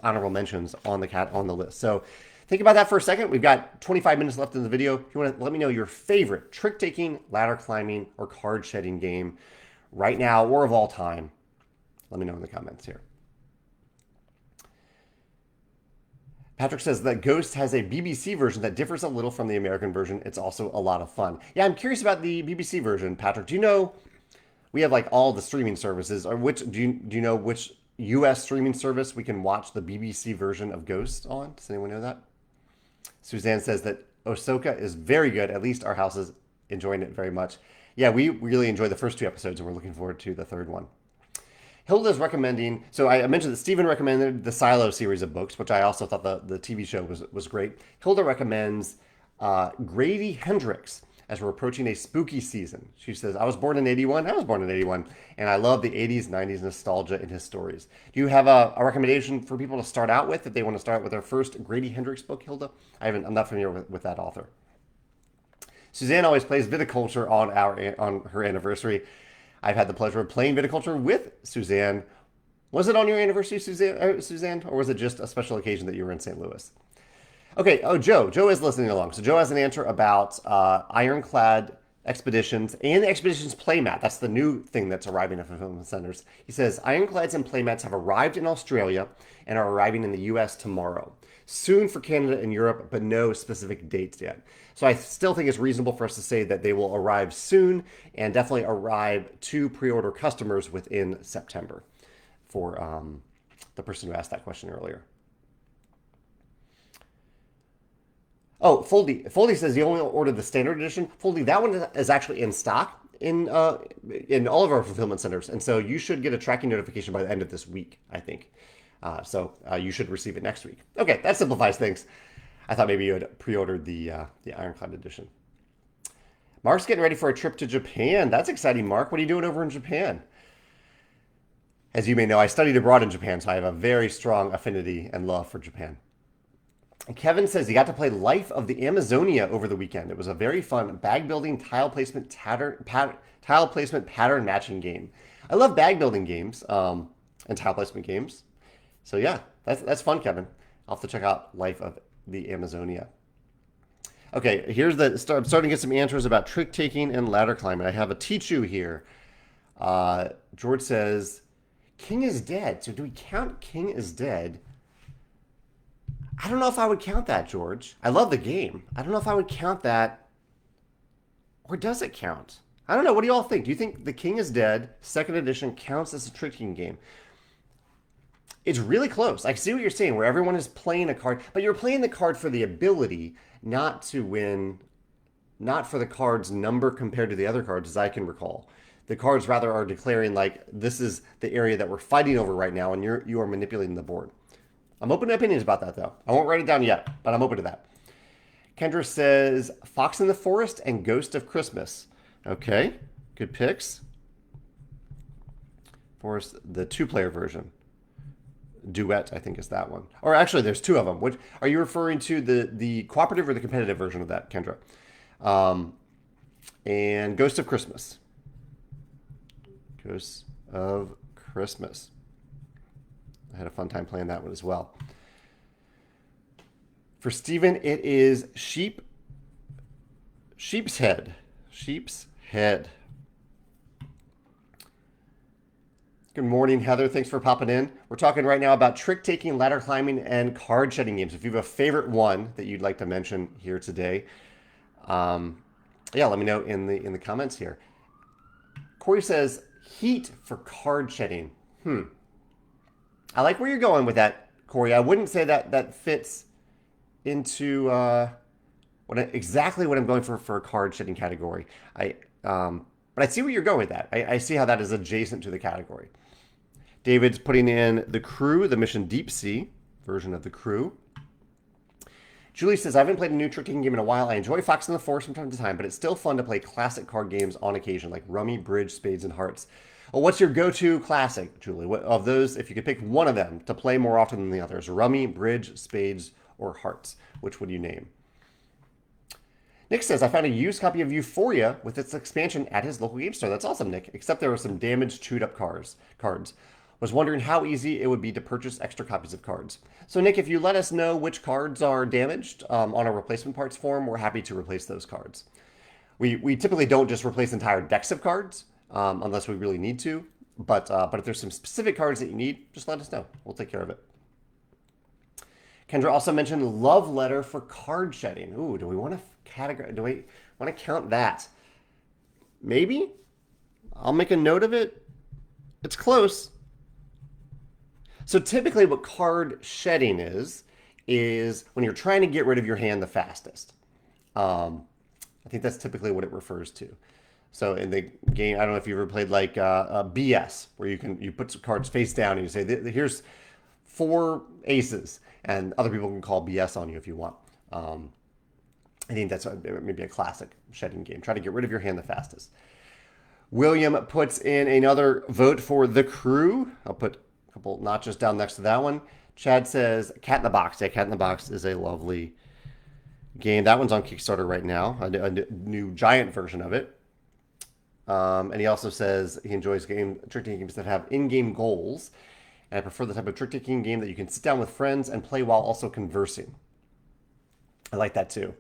honorable mentions on the list. So think about that for a second. We've got 25 minutes left in the video. If you want to let me know your favorite trick-taking, ladder climbing, or card shedding game right now or of all time, let me know in the comments here. Patrick says that Ghost has a BBC version that differs a little from the American version. It's also a lot of fun. Yeah, I'm curious about the BBC version, Patrick. Do you know, we have like all the streaming services, or do you know which US streaming service we can watch the BBC version of Ghost on? Does anyone know that? Suzanne says that Ahsoka is very good. At least our house is enjoying it very much. Yeah, we really enjoyed the first 2 episodes, and we're looking forward to the 3rd one. Hilda's recommending, so I mentioned that Stephen recommended the Silo series of books, which I also thought the TV show was great. Hilda recommends Grady Hendrix as we're approaching a spooky season. She says, I was born in 81, and I love the 80s, 90s nostalgia in his stories. Do you have a recommendation for people to start out with if they want to start with their first Grady Hendrix book, Hilda? I'm not familiar with that author. Suzanne always plays Viticulture on her anniversary. I've had the pleasure of playing Viticulture with Suzanne Was it on your anniversary, Suzanne, or was it just a special occasion that you were in St. Louis? Okay. Oh, Joe. Joe is listening along. So Joe has an answer about Ironclad Expeditions and the Expeditions playmat. That's the new thing that's arriving at fulfillment centers. He says Ironclads and playmats have arrived in Australia and are arriving in the U.S. tomorrow. Soon for Canada and Europe, but no specific dates yet. So I still think it's reasonable for us to say that they will arrive soon and definitely arrive to pre-order customers within September for the person who asked that question earlier. Oh, Foldy says he only ordered the standard edition. Foldy, that one is actually in stock in all of our fulfillment centers, and so you should get a tracking notification by the end of this week, I think. So you should receive it next week. Okay, that simplifies things. I thought maybe you had pre-ordered the Ironclad edition. Mark's getting ready for a trip to Japan. That's exciting, Mark. What are you doing over in Japan? As you may know, I studied abroad in Japan, so I have a very strong affinity and love for Japan. Kevin says he got to play Life of the Amazonia over the weekend. It was a very fun bag building, tile placement pattern matching game. I love bag building games and tile placement games. So yeah, that's fun, Kevin. I'll have to check out Life of the Amazonia. Okay, I'm starting to get some answers about trick taking and ladder climbing. I have a Tichu here. George says King is dead. So do we count King is dead? I don't know if I would count that, George. I love the game. I don't know if I would count that. Or does it count? I don't know. What do you all think? Do you think The King is Dead, second edition, counts as a tricking game? It's really close. I see what you're saying, where everyone is playing a card, but you're playing the card for the ability, not to win, not for the card's number compared to the other cards, as I can recall. The cards rather are declaring like, this is the area that we're fighting over right now, and you are manipulating the board. I'm open to opinions about that, though. I won't write it down yet, but I'm open to that. Kendra says Fox in the Forest and Ghost of Christmas. Okay, good picks. Forest, the two-player version. Duet, I think, is that one. Or actually, there's two of them. Which are you referring to, the cooperative or the competitive version of that, Kendra? And Ghost of Christmas. Ghost of Christmas. I had a fun time playing that one as well. For Steven, it is Sheep's Head. Sheep's Head. Good morning, Heather. Thanks for popping in. We're talking right now about trick-taking, ladder climbing, and card-shedding games. If you have a favorite one that you'd like to mention here today, yeah, let me know in the comments here. Corey says, Heat for card-shedding. I like where you're going with that, Corey. I wouldn't say that fits into exactly what I'm going for a card shedding category. But I see where you're going with that. I see how that is adjacent to the category. David's putting in The Crew, the Mission Deep Sea version of The Crew. Julie says, I haven't played a new trick-taking game in a while. I enjoy Fox in the Forest from time to time, but it's still fun to play classic card games on occasion, like Rummy, Bridge, Spades, and Hearts. Well, what's your go-to classic, Julie? What, of those, if you could pick one of them to play more often than the others, Rummy, Bridge, Spades, or Hearts, which would you name? Nick says, I found a used copy of Euphoria with its expansion at his local game store. That's awesome, Nick, except there were some damaged, chewed-up cards. Was wondering how easy it would be to purchase extra copies of cards. So, Nick, if you let us know which cards are damaged on a replacement parts form, we're happy to replace those cards. We typically don't just replace entire decks of cards, unless we really need to. But if there's some specific cards that you need, just let us know. We'll take care of it. Kendra also mentioned Love Letter for card shedding. Ooh, do we want to count that? Maybe? I'll make a note of it. It's close. So typically what card shedding is when you're trying to get rid of your hand the fastest. I think that's typically what it refers to. So in the game, I don't know if you ever played like BS, where you put some cards face down and you say, here's 4 aces, and other people can call BS on you if you want. I think that's maybe a classic shedding game. Try to get rid of your hand the fastest. William puts in another vote for The Crew. I'll put a couple notches down next to that one. Chad says Cat in the Box. Yeah, Cat in the Box is a lovely game. That one's on Kickstarter right now, a new giant version of it. And he also says he enjoys trick-taking games that have in-game goals. And I prefer the type of trick-taking game that you can sit down with friends and play while also conversing. I like that too.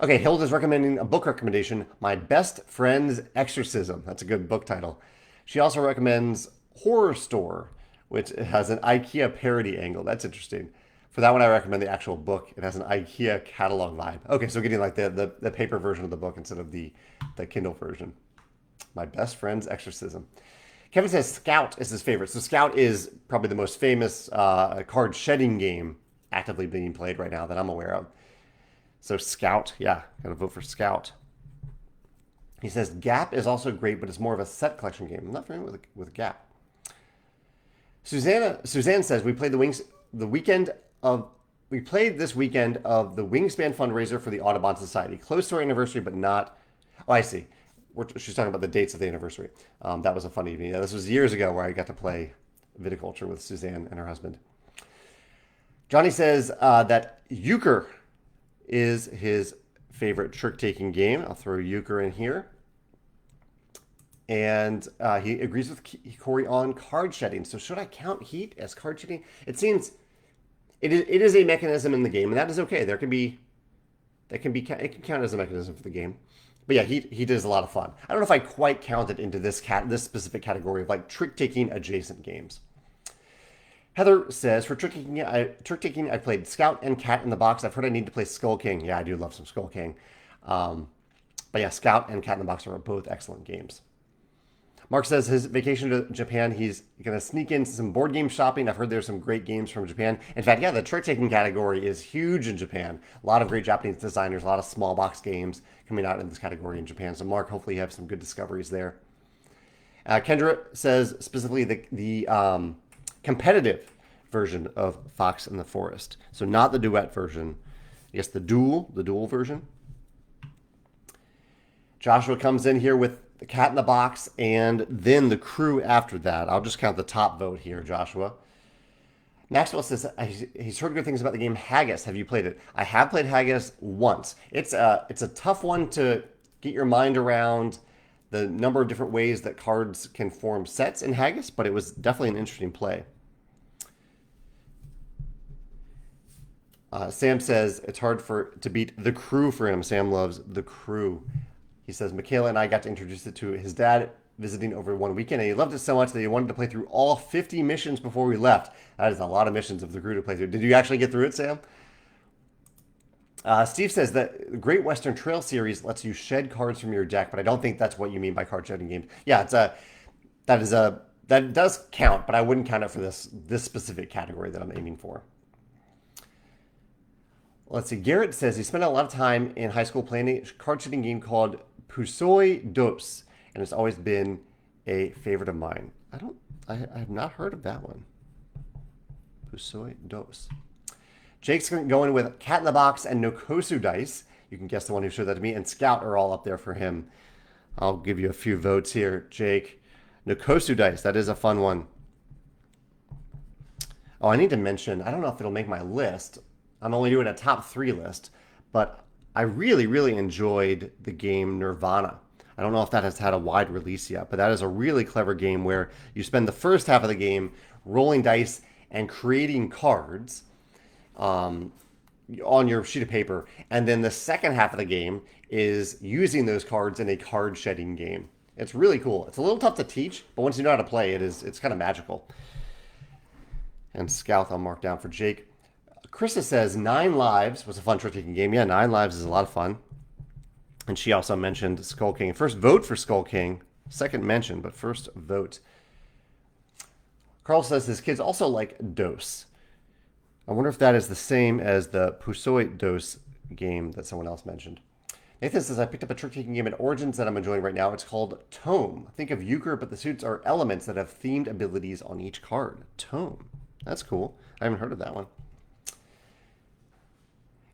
Okay, Hilda's recommending a book recommendation, My Best Friend's Exorcism. That's a good book title. She also recommends Horror Store, which has an IKEA parody angle. That's interesting. For that one, I recommend the actual book. It has an IKEA catalog vibe. Okay, so getting like the paper version of the book instead of the Kindle version. My Best Friend's Exorcism. Kevin says Scout is his favorite. So Scout is probably the most famous card shedding game actively being played right now that I'm aware of. So Scout, yeah, gotta vote for Scout. He says Gap is also great, but it's more of a set collection game. I'm not familiar with Gap. Suzanne says we played this weekend of the Wingspan fundraiser for the Audubon Society. Close to our anniversary, but not. Oh, I see. She's talking about the dates of the anniversary. That was a fun evening. Yeah, this was years ago where I got to play viticulture with Suzanne and her husband. Johnny says that euchre is his favorite trick-taking game. I'll throw euchre in here. And he agrees with Corey on card shedding. So should I count heat as card shedding? It seems it is a mechanism in the game, and that is okay. It can count as a mechanism for the game. But yeah, heat is a lot of fun. I don't know if I quite count it into this specific category of like trick-taking adjacent games. Heather says, for trick-taking, I played Scout and Cat in the Box. I've heard I need to play Skull King. Yeah, I do love some Skull King. But yeah, Scout and Cat in the Box are both excellent games. Mark says his vacation to Japan, he's going to sneak in some board game shopping. I've heard there's some great games from Japan. In fact, yeah, the trick-taking category is huge in Japan. A lot of great Japanese designers, a lot of small box games coming out in this category in Japan. So Mark, hopefully you have some good discoveries there. Kendra says specifically the competitive version of Fox in the Forest. So not the duet version. I guess the dual version. Joshua comes in here with the Cat in the Box and then the Crew after that. I'll just count the top vote here, Joshua. Maxwell says he's heard good things about the game Haggis. Have you played it? I have played Haggis once. It's a tough one to get your mind around the number of different ways that cards can form sets in Haggis, but it was definitely an interesting play. Sam says it's hard to beat the Crew for him. Sam loves the Crew. He says Michaela and I got to introduce it to his dad visiting over one weekend, and he loved it so much that he wanted to play through all 50 missions before we left. That is a lot of missions of the Crew to play through. Did you actually get through it, Sam? Steve says that the Great Western Trail series lets you shed cards from your deck, but I don't think that's what you mean by card shedding games. Yeah, that does count, but I wouldn't count it for this specific category that I'm aiming for. Let's see. Garrett says he spent a lot of time in high school playing a card shedding game called Pusoi Dos, and it's always been a favorite of mine. I have not heard of that one. Pusoi Dos. Jake's going with Cat in the Box and Nokosu Dice. You can guess the one who showed that to me. And Scout are all up there for him. I'll give you a few votes here, Jake. Nokosu Dice, that is a fun one. Oh, I need to mention, I don't know if it'll make my list. I'm only doing a top 3 list. But I really, really enjoyed the game Nirvana. I don't know if that has had a wide release yet, but that is a really clever game where you spend the first half of the game rolling dice and creating cards on your sheet of paper, and then the second half of the game is using those cards in a card shedding game. It's really cool. It's a little tough to teach, but once you know how to play, it's kind of magical. And Scout I'll mark down for Jake. Krista says 9 Lives was a fun trick-taking game. Yeah, 9 Lives is a lot of fun. And she also mentioned Skull King. First vote for Skull King. Second mention, but first vote. Carl says his kids also like Dos. I wonder if that is the same as the Pusoi Dos game that someone else mentioned. Nathan says, I picked up a trick-taking game at Origins that I'm enjoying right now. It's called Tome. Think of euchre, but the suits are elements that have themed abilities on each card. Tome. That's cool. I haven't heard of that one.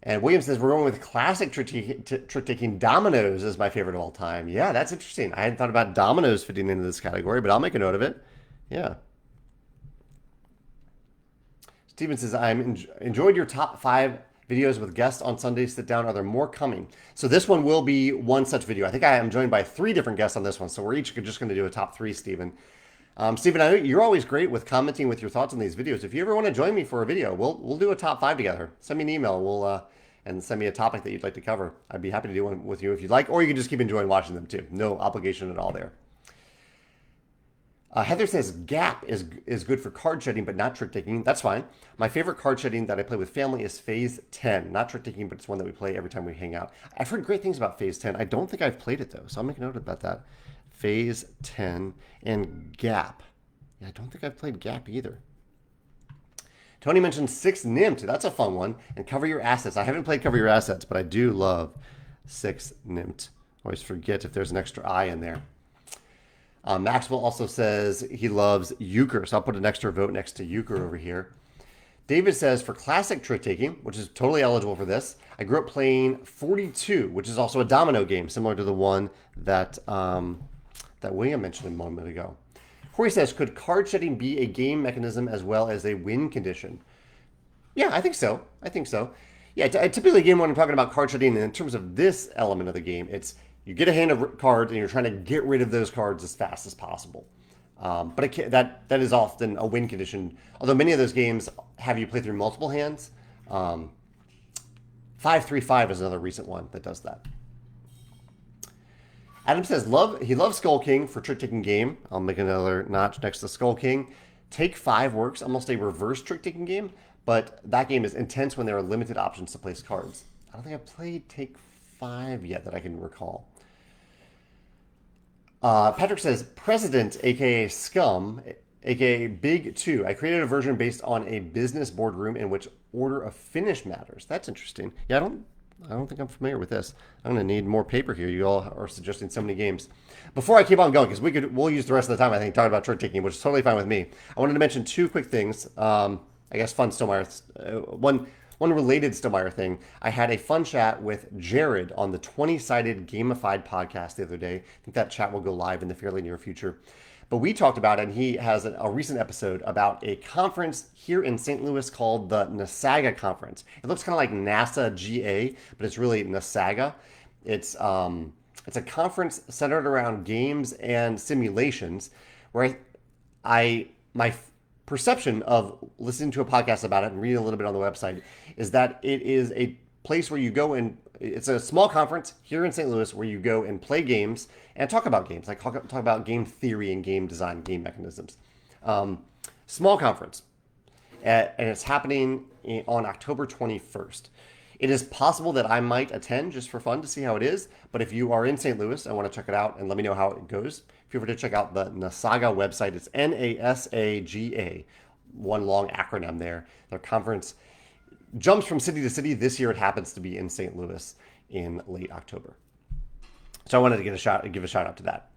And William says, we're going with classic trick-taking. Dominoes is my favorite of all time. Yeah, that's interesting. I hadn't thought about dominoes fitting into this category, but I'll make a note of it. Yeah. Steven says, I enjoyed your top 5 videos with guests on Sunday Sit Down. Are there more coming? So this one will be one such video. I think I am joined by 3 different guests on this one. So we're each just going to do a top 3, Steven. Steven, I know you're always great with commenting with your thoughts on these videos. If you ever want to join me for a video, we'll do a top 5 together. Send me an email. And send me a topic that you'd like to cover. I'd be happy to do one with you if you'd like, or you can just keep enjoying watching them too. No obligation at all there. Heather says Gap is good for card shedding, but not trick taking. That's fine. My favorite card shedding that I play with family is Phase 10. Not trick taking, but it's one that we play every time we hang out. I've heard great things about Phase 10. I don't think I've played it though, so I'll make a note about that. Phase 10 and Gap. Yeah, I don't think I've played Gap either. Tony mentioned 6 NIMT. That's a fun one. And Cover Your Assets. I haven't played Cover Your Assets, but I do love 6 NIMT. Always forget if there's an extra I in there. Maxwell also says he loves Euchre, so I'll put an extra vote next to Euchre over here. David says for classic trick taking, which is totally eligible for this, I grew up playing 42, which is also a domino game, similar to the one that that William mentioned a moment ago. Corey says, could card shedding be a game mechanism as well as a win condition? Yeah, I think so. Yeah, typically a game when I'm talking about card shedding, in terms of this element of the game, it's you get a hand of cards and you're trying to get rid of those cards as fast as possible. But that is often a win condition. Although many of those games have you play through multiple hands. 5-3-5 is another recent one that does that. Adam says he loves Skull King for trick-taking game. I'll make another notch next to Skull King. Take 5 works, almost a reverse trick-taking game, but that game is intense when there are limited options to place cards. I don't think I've played Take 5 yet that I can recall. Patrick says, President, aka Scum, aka Big 2. I created a version based on a business boardroom in which order of finish matters. That's interesting. Yeah, I don't think I'm familiar with this. I'm going to need more paper here. You all are suggesting so many games. Before I keep on going, because we'll use the rest of the time, I think, talking about trick taking, which is totally fine with me. I wanted to mention 2 quick things. I guess fun Stonemaier. One related Stonemaier thing. I had a fun chat with Jared on the 20-sided gamified podcast the other day. I think that chat will go live in the fairly near future. But we talked about it, and he has a recent episode about a conference here in St. Louis called the NASAGA Conference. It looks kind of like NASA GA, but it's really NASAGA. It's a conference centered around games and simulations, where my perception of listening to a podcast about it and reading a little bit on the website is that it is a place where you go and it's a small conference here in St. Louis where you go and play games and talk about games, like talk about game theory and game design, game mechanisms. Small conference, and it's happening on October 21st. It is possible that I might attend just for fun to see how it is, but if you are in St. Louis and want to check it out and let me know how it goes, feel free to check out the NASAGA website. It's NASAGA, one long acronym there. Their conference jumps from city to city. This year it happens to be in St. Louis in late October. So I wanted to give a shout out to that.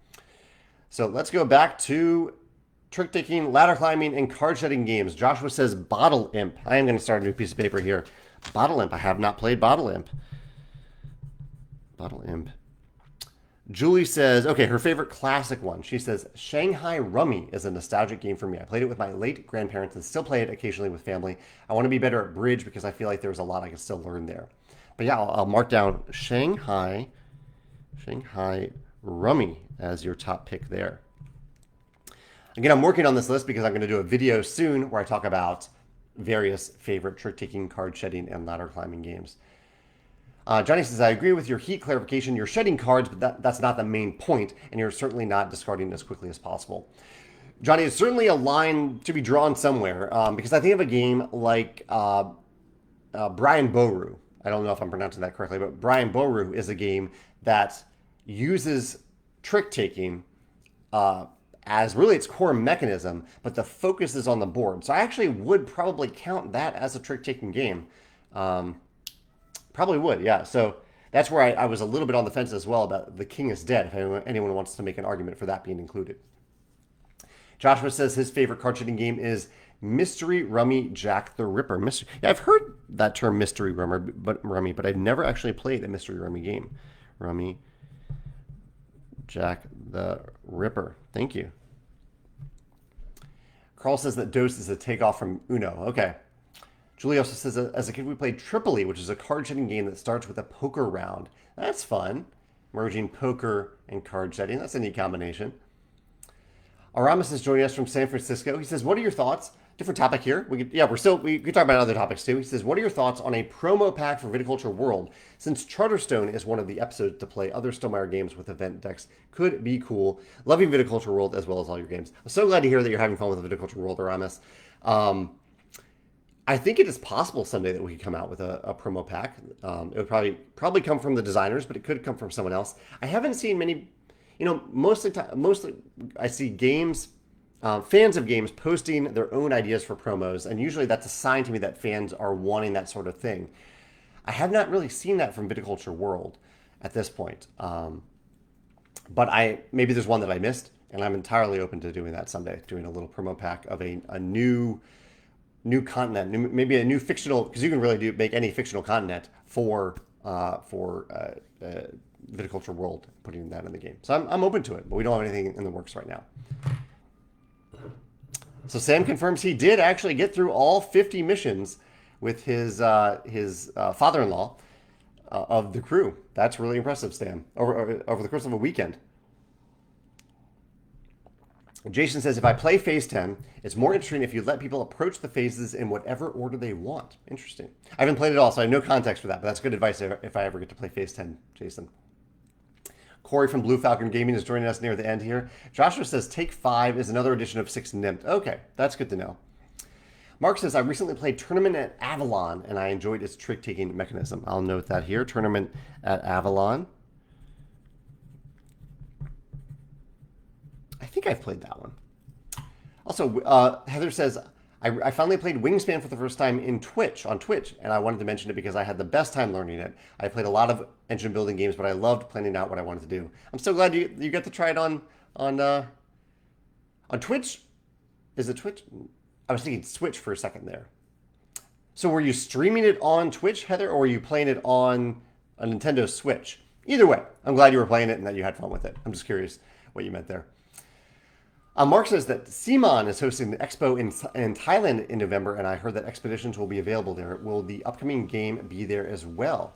So let's go back to trick taking, ladder climbing, and card shedding games. Joshua says Bottle Imp. I am going to start a new piece of paper here. Bottle Imp. I have not played Bottle Imp. Bottle Imp. Julie says, okay, her favorite classic one. She says, Shanghai Rummy is a nostalgic game for me. I played it with my late grandparents and still play it occasionally with family. I want to be better at bridge because I feel like there's a lot I can still learn there. But yeah, I'll mark down Shanghai Rummy as your top pick there. Again, I'm working on this list because I'm going to do a video soon where I talk about various favorite trick-taking, card shedding, and ladder climbing games. Johnny says, I agree with your heat clarification. You're shedding cards, but that's not the main point, and you're certainly not discarding as quickly as possible. Johnny, it's certainly a line to be drawn somewhere, because I think of a game like Brian Boru. I don't know if I'm pronouncing that correctly, but Brian Boru is a game that uses trick-taking as really its core mechanism, but the focus is on the board. So I actually would probably count that as a trick-taking game. Probably would, yeah. So that's where I was a little bit on the fence as well about The King is Dead, if anyone wants to make an argument for that being included. Joshua says his favorite card shedding game is Mystery Rummy Jack the Ripper. Yeah, I've heard that term Mystery Rummy, but I've never actually played a Mystery Rummy game. Rummy Jack the Ripper. Thank you. Carl says that Dose is a takeoff from Uno. Okay. Julie also says, as a kid, we played Tripoli, which is a card shedding game that starts with a poker round. That's fun. Merging poker and card shedding. That's a neat combination. Aramis is joining us from San Francisco. He says, "What are your thoughts?" Different topic here. We could talk about other topics too. He says, "What are your thoughts on a promo pack for Viticulture World? Since Charterstone is one of the episodes to play other Stonemaier games with event decks, could be cool. Loving Viticulture World as well as all your games." I'm so glad to hear that you're having fun with Viticulture World, Aramis. I think it is possible someday that we could come out with a promo pack. It would probably come from the designers, but it could come from someone else. I haven't seen many. Mostly I see games, fans of games posting their own ideas for promos, and usually that's a sign to me that fans are wanting that sort of thing. I have not really seen that from Viticulture World at this point, but maybe there's one that I missed, and I'm entirely open to doing that someday, doing a little promo pack of a new continent, maybe a new fictional, because you can really make any fictional continent for Viticulture World, putting that in the game. So I'm open to it, but we don't have anything in the works right now. So Sam confirms he did actually get through all 50 missions with his father-in-law of the crew. That's really impressive, Sam, over the course of a weekend. Jason says, "If I play Phase 10, it's more interesting if you let people approach the phases in whatever order they want." Interesting. I haven't played it all, so I have no context for that, but that's good advice if I ever get to play Phase 10, Jason. Corey from Blue Falcon Gaming is joining us near the end here. Joshua says, "Take 5 is another edition of 6 Nimmt." Okay, that's good to know. Mark says, "I recently played Tournament at Avalon, and I enjoyed its trick-taking mechanism." I'll note that here, Tournament at Avalon. I think I've played that one. Also, Heather says, I finally played Wingspan for the first time on Twitch, and I wanted to mention it because I had the best time learning it. I played a lot of engine building games, but I loved planning out what I wanted to do. I'm so glad you got to try it on Twitch. Is it Twitch? I was thinking Switch for a second there. So were you streaming it on Twitch, Heather, or were you playing it on a Nintendo Switch? Either way, I'm glad you were playing it and that you had fun with it. I'm just curious what you meant there. Mark says that Simon is hosting the expo in Thailand in November, and I heard that Expeditions will be available there. Will the upcoming game be there as well?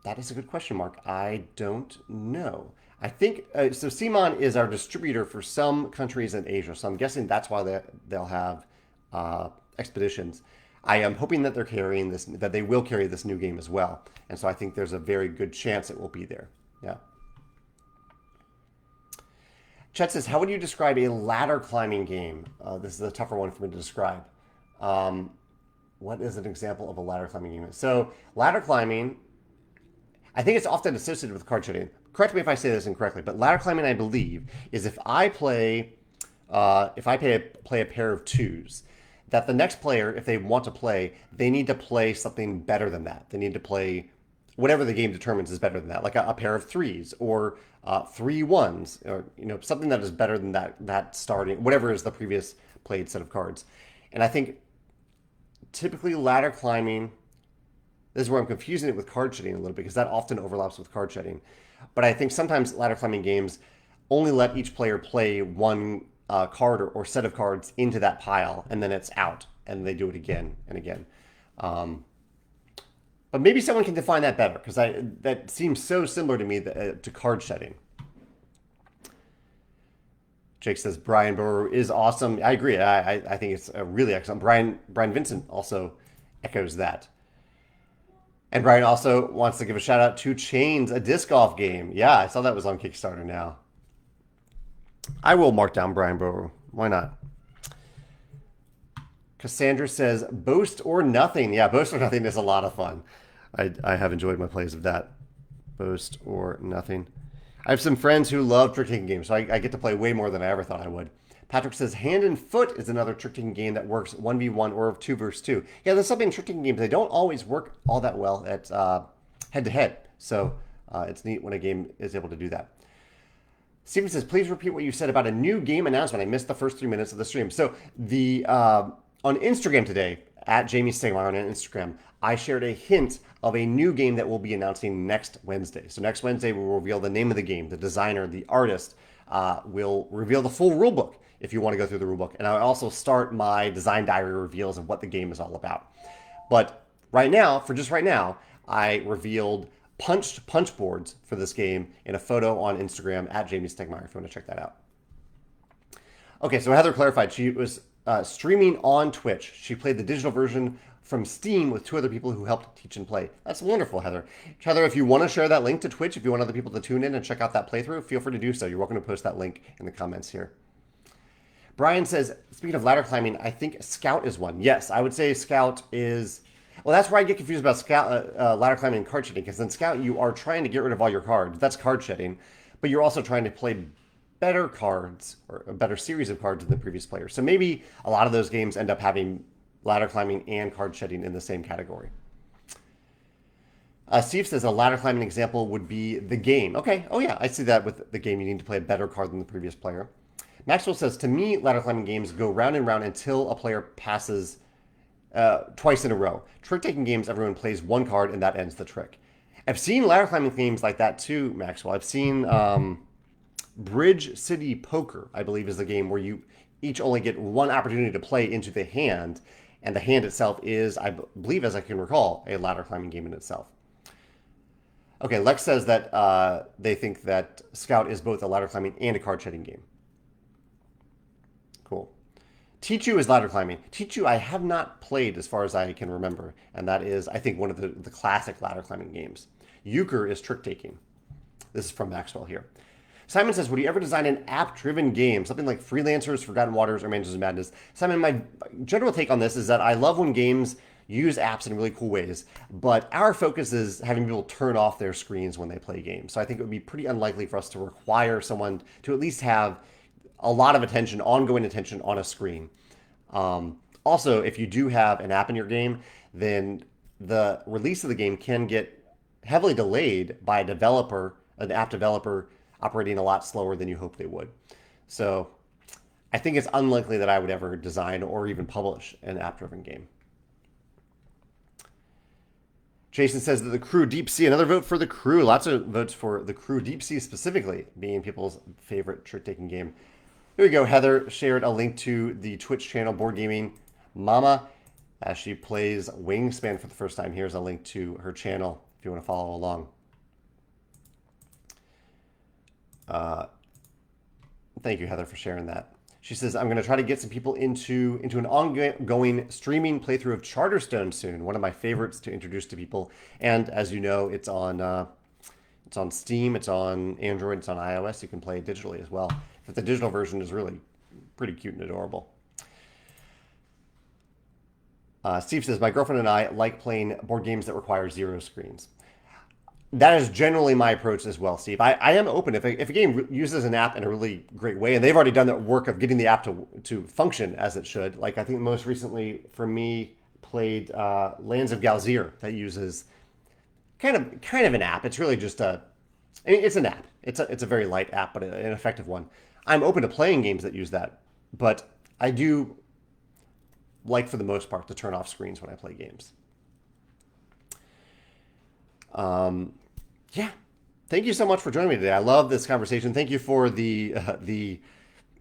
That is a good question, Mark. I don't know. I think so. Simon is our distributor for some countries in Asia, so I'm guessing that's why they'll have Expeditions. I am hoping that they will carry this new game as well, and so I think there's a very good chance it will be there. Yeah. Chet says, "How would you describe a ladder climbing game?" This is a tougher one for me to describe. What is an example of a ladder climbing game? So ladder climbing, I think it's often associated with card shooting. Correct me if I say this incorrectly, but ladder climbing, I believe, is if I play a pair of 2s, that the next player, if they want to play, they need to play something better than that. They need to play whatever the game determines is better than that, like a pair of 3s or 3 1s, or something that is better than that starting, whatever is the previous played set of cards. And I think typically ladder climbing, this is where I'm confusing it with card shedding a little bit, because that often overlaps with card shedding. But I think sometimes ladder climbing games only let each player play one card or set of cards into that pile, and then it's out, and they do it again and again. But maybe someone can define that better, because that seems so similar to me to card shedding. Jake says Brian Burrow is awesome. I agree. I think it's really excellent. Brian Vincent also echoes that. And Brian also wants to give a shout out to Chains, a disc golf game. Yeah, I saw that was on Kickstarter now. I will mark down Brian Burrow. Why not? Cassandra says, Boast or Nothing. Yeah, Boast or Nothing is a lot of fun. I have enjoyed my plays of that. Boast or Nothing. I have some friends who love trick-taking games, so I get to play way more than I ever thought I would. Patrick says, Hand and Foot is another trick-taking game that works 1v1 or 2 versus 2. Yeah, there's something in trick-taking games. They don't always work all that well at head-to-head. So it's neat when a game is able to do that. Steven says, please repeat what you said about a new game announcement. I missed the first 3 minutes of the stream. So on Instagram today, at Jamey Stegmaier on Instagram, I shared a hint of a new game that we'll be announcing next Wednesday. So next Wednesday, we'll reveal the name of the game, the designer, the artist. We'll reveal the full rulebook if you want to go through the rulebook. And I'll also start my design diary reveals of what the game is all about. But right now, I revealed punched punch boards for this game in a photo on Instagram at Jamey Stegmaier if you want to check that out. Okay, so Heather clarified she was streaming on Twitch. She played the digital version from Steam with two other people who helped teach and play. That's wonderful, Heather. Heather, if you want to share that link to Twitch, if you want other people to tune in and check out that playthrough, feel free to do so. You're welcome to post that link in the comments here. Brian says, speaking of ladder climbing, I think Scout is one. Yes, I would say Scout is. Well, that's where I get confused about Scout, ladder climbing and card shedding, because in Scout you are trying to get rid of all your cards. That's card shedding, but you're also trying to play better cards or a better series of cards than the previous player. So maybe a lot of those games end up having ladder climbing and card shedding in the same category. Steve says a ladder climbing example would be the game. Okay, oh yeah, I see that with the game. You need to play a better card than the previous player. Maxwell says, to me, ladder climbing games go round and round until a player passes twice in a row. Trick-taking games, everyone plays one card and that ends the trick. I've seen ladder climbing games like that too, Maxwell. I've seen Bridge City Poker, I believe, is the game where you each only get one opportunity to play into the hand, and the hand itself is, I believe, as I can recall, a ladder climbing game in itself. Okay, Lex says that they think that Scout is both a ladder climbing and a card shedding game. Cool. Tichu is ladder climbing. Tichu I have not played as far as I can remember, and that is, I think, one of the classic ladder climbing games. Euchre is trick taking. This is from Maxwell here. Simon says, would you ever design an app-driven game, something like Freelancers, Forgotten Waters, or Mansions of Madness? Simon, my general take on this is that I love when games use apps in really cool ways, but our focus is having people turn off their screens when they play games. So I think it would be pretty unlikely for us to require someone to at least have a lot of attention, ongoing attention on a screen. Also, if you do have an app in your game, then the release of the game can get heavily delayed by a developer, an app developer, operating a lot slower than you hope they would. So I think it's unlikely that I would ever design or even publish an app-driven game. Jason says that the Crew Deep Sea, another vote for the Crew. Lots of votes for the Crew Deep Sea specifically being people's favorite trick-taking game. Here we go. Heather shared a link to the Twitch channel Board Gaming Mama as she plays Wingspan for the first time. Here's a link to her channel if you want to follow along. Thank you, Heather, for sharing that. She says, I'm going to try to get some people into an ongoing streaming playthrough of Charterstone soon. One of my favorites to introduce to people. And as you know, it's on Steam, it's on Android, it's on iOS. You can play it digitally as well. But the digital version is really pretty cute and adorable. Steve says, my girlfriend and I like playing board games that require zero screens. That is generally my approach as well, Steve. I am open. If a game uses an app in a really great way, and they've already done the work of getting the app to function as it should. Like I think most recently for me played Lands of Galzir that uses kind of an app. It's really just it's an app. It's a very light app, but an effective one. I'm open to playing games that use that, but I do like for the most part to turn off screens when I play games. Yeah, thank you so much for joining me today. I love this conversation. Thank you for the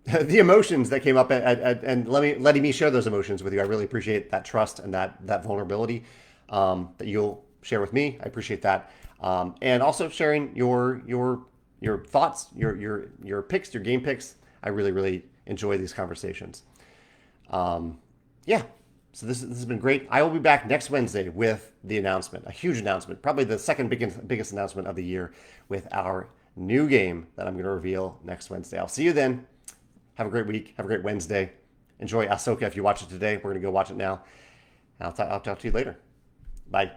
emotions that came up and letting me share those emotions with you. I really appreciate that trust and that vulnerability that you'll share with me. I appreciate that, and also sharing your thoughts, your picks, your game picks. I really enjoy these conversations. Yeah. So this has been great. I will be back next Wednesday with the announcement, a huge announcement, probably the second biggest announcement of the year with our new game that I'm going to reveal next Wednesday. I'll see you then. Have a great week. Have a great Wednesday. Enjoy Ahsoka if you watch it today. We're going to go watch it now. I'll talk to you later. Bye.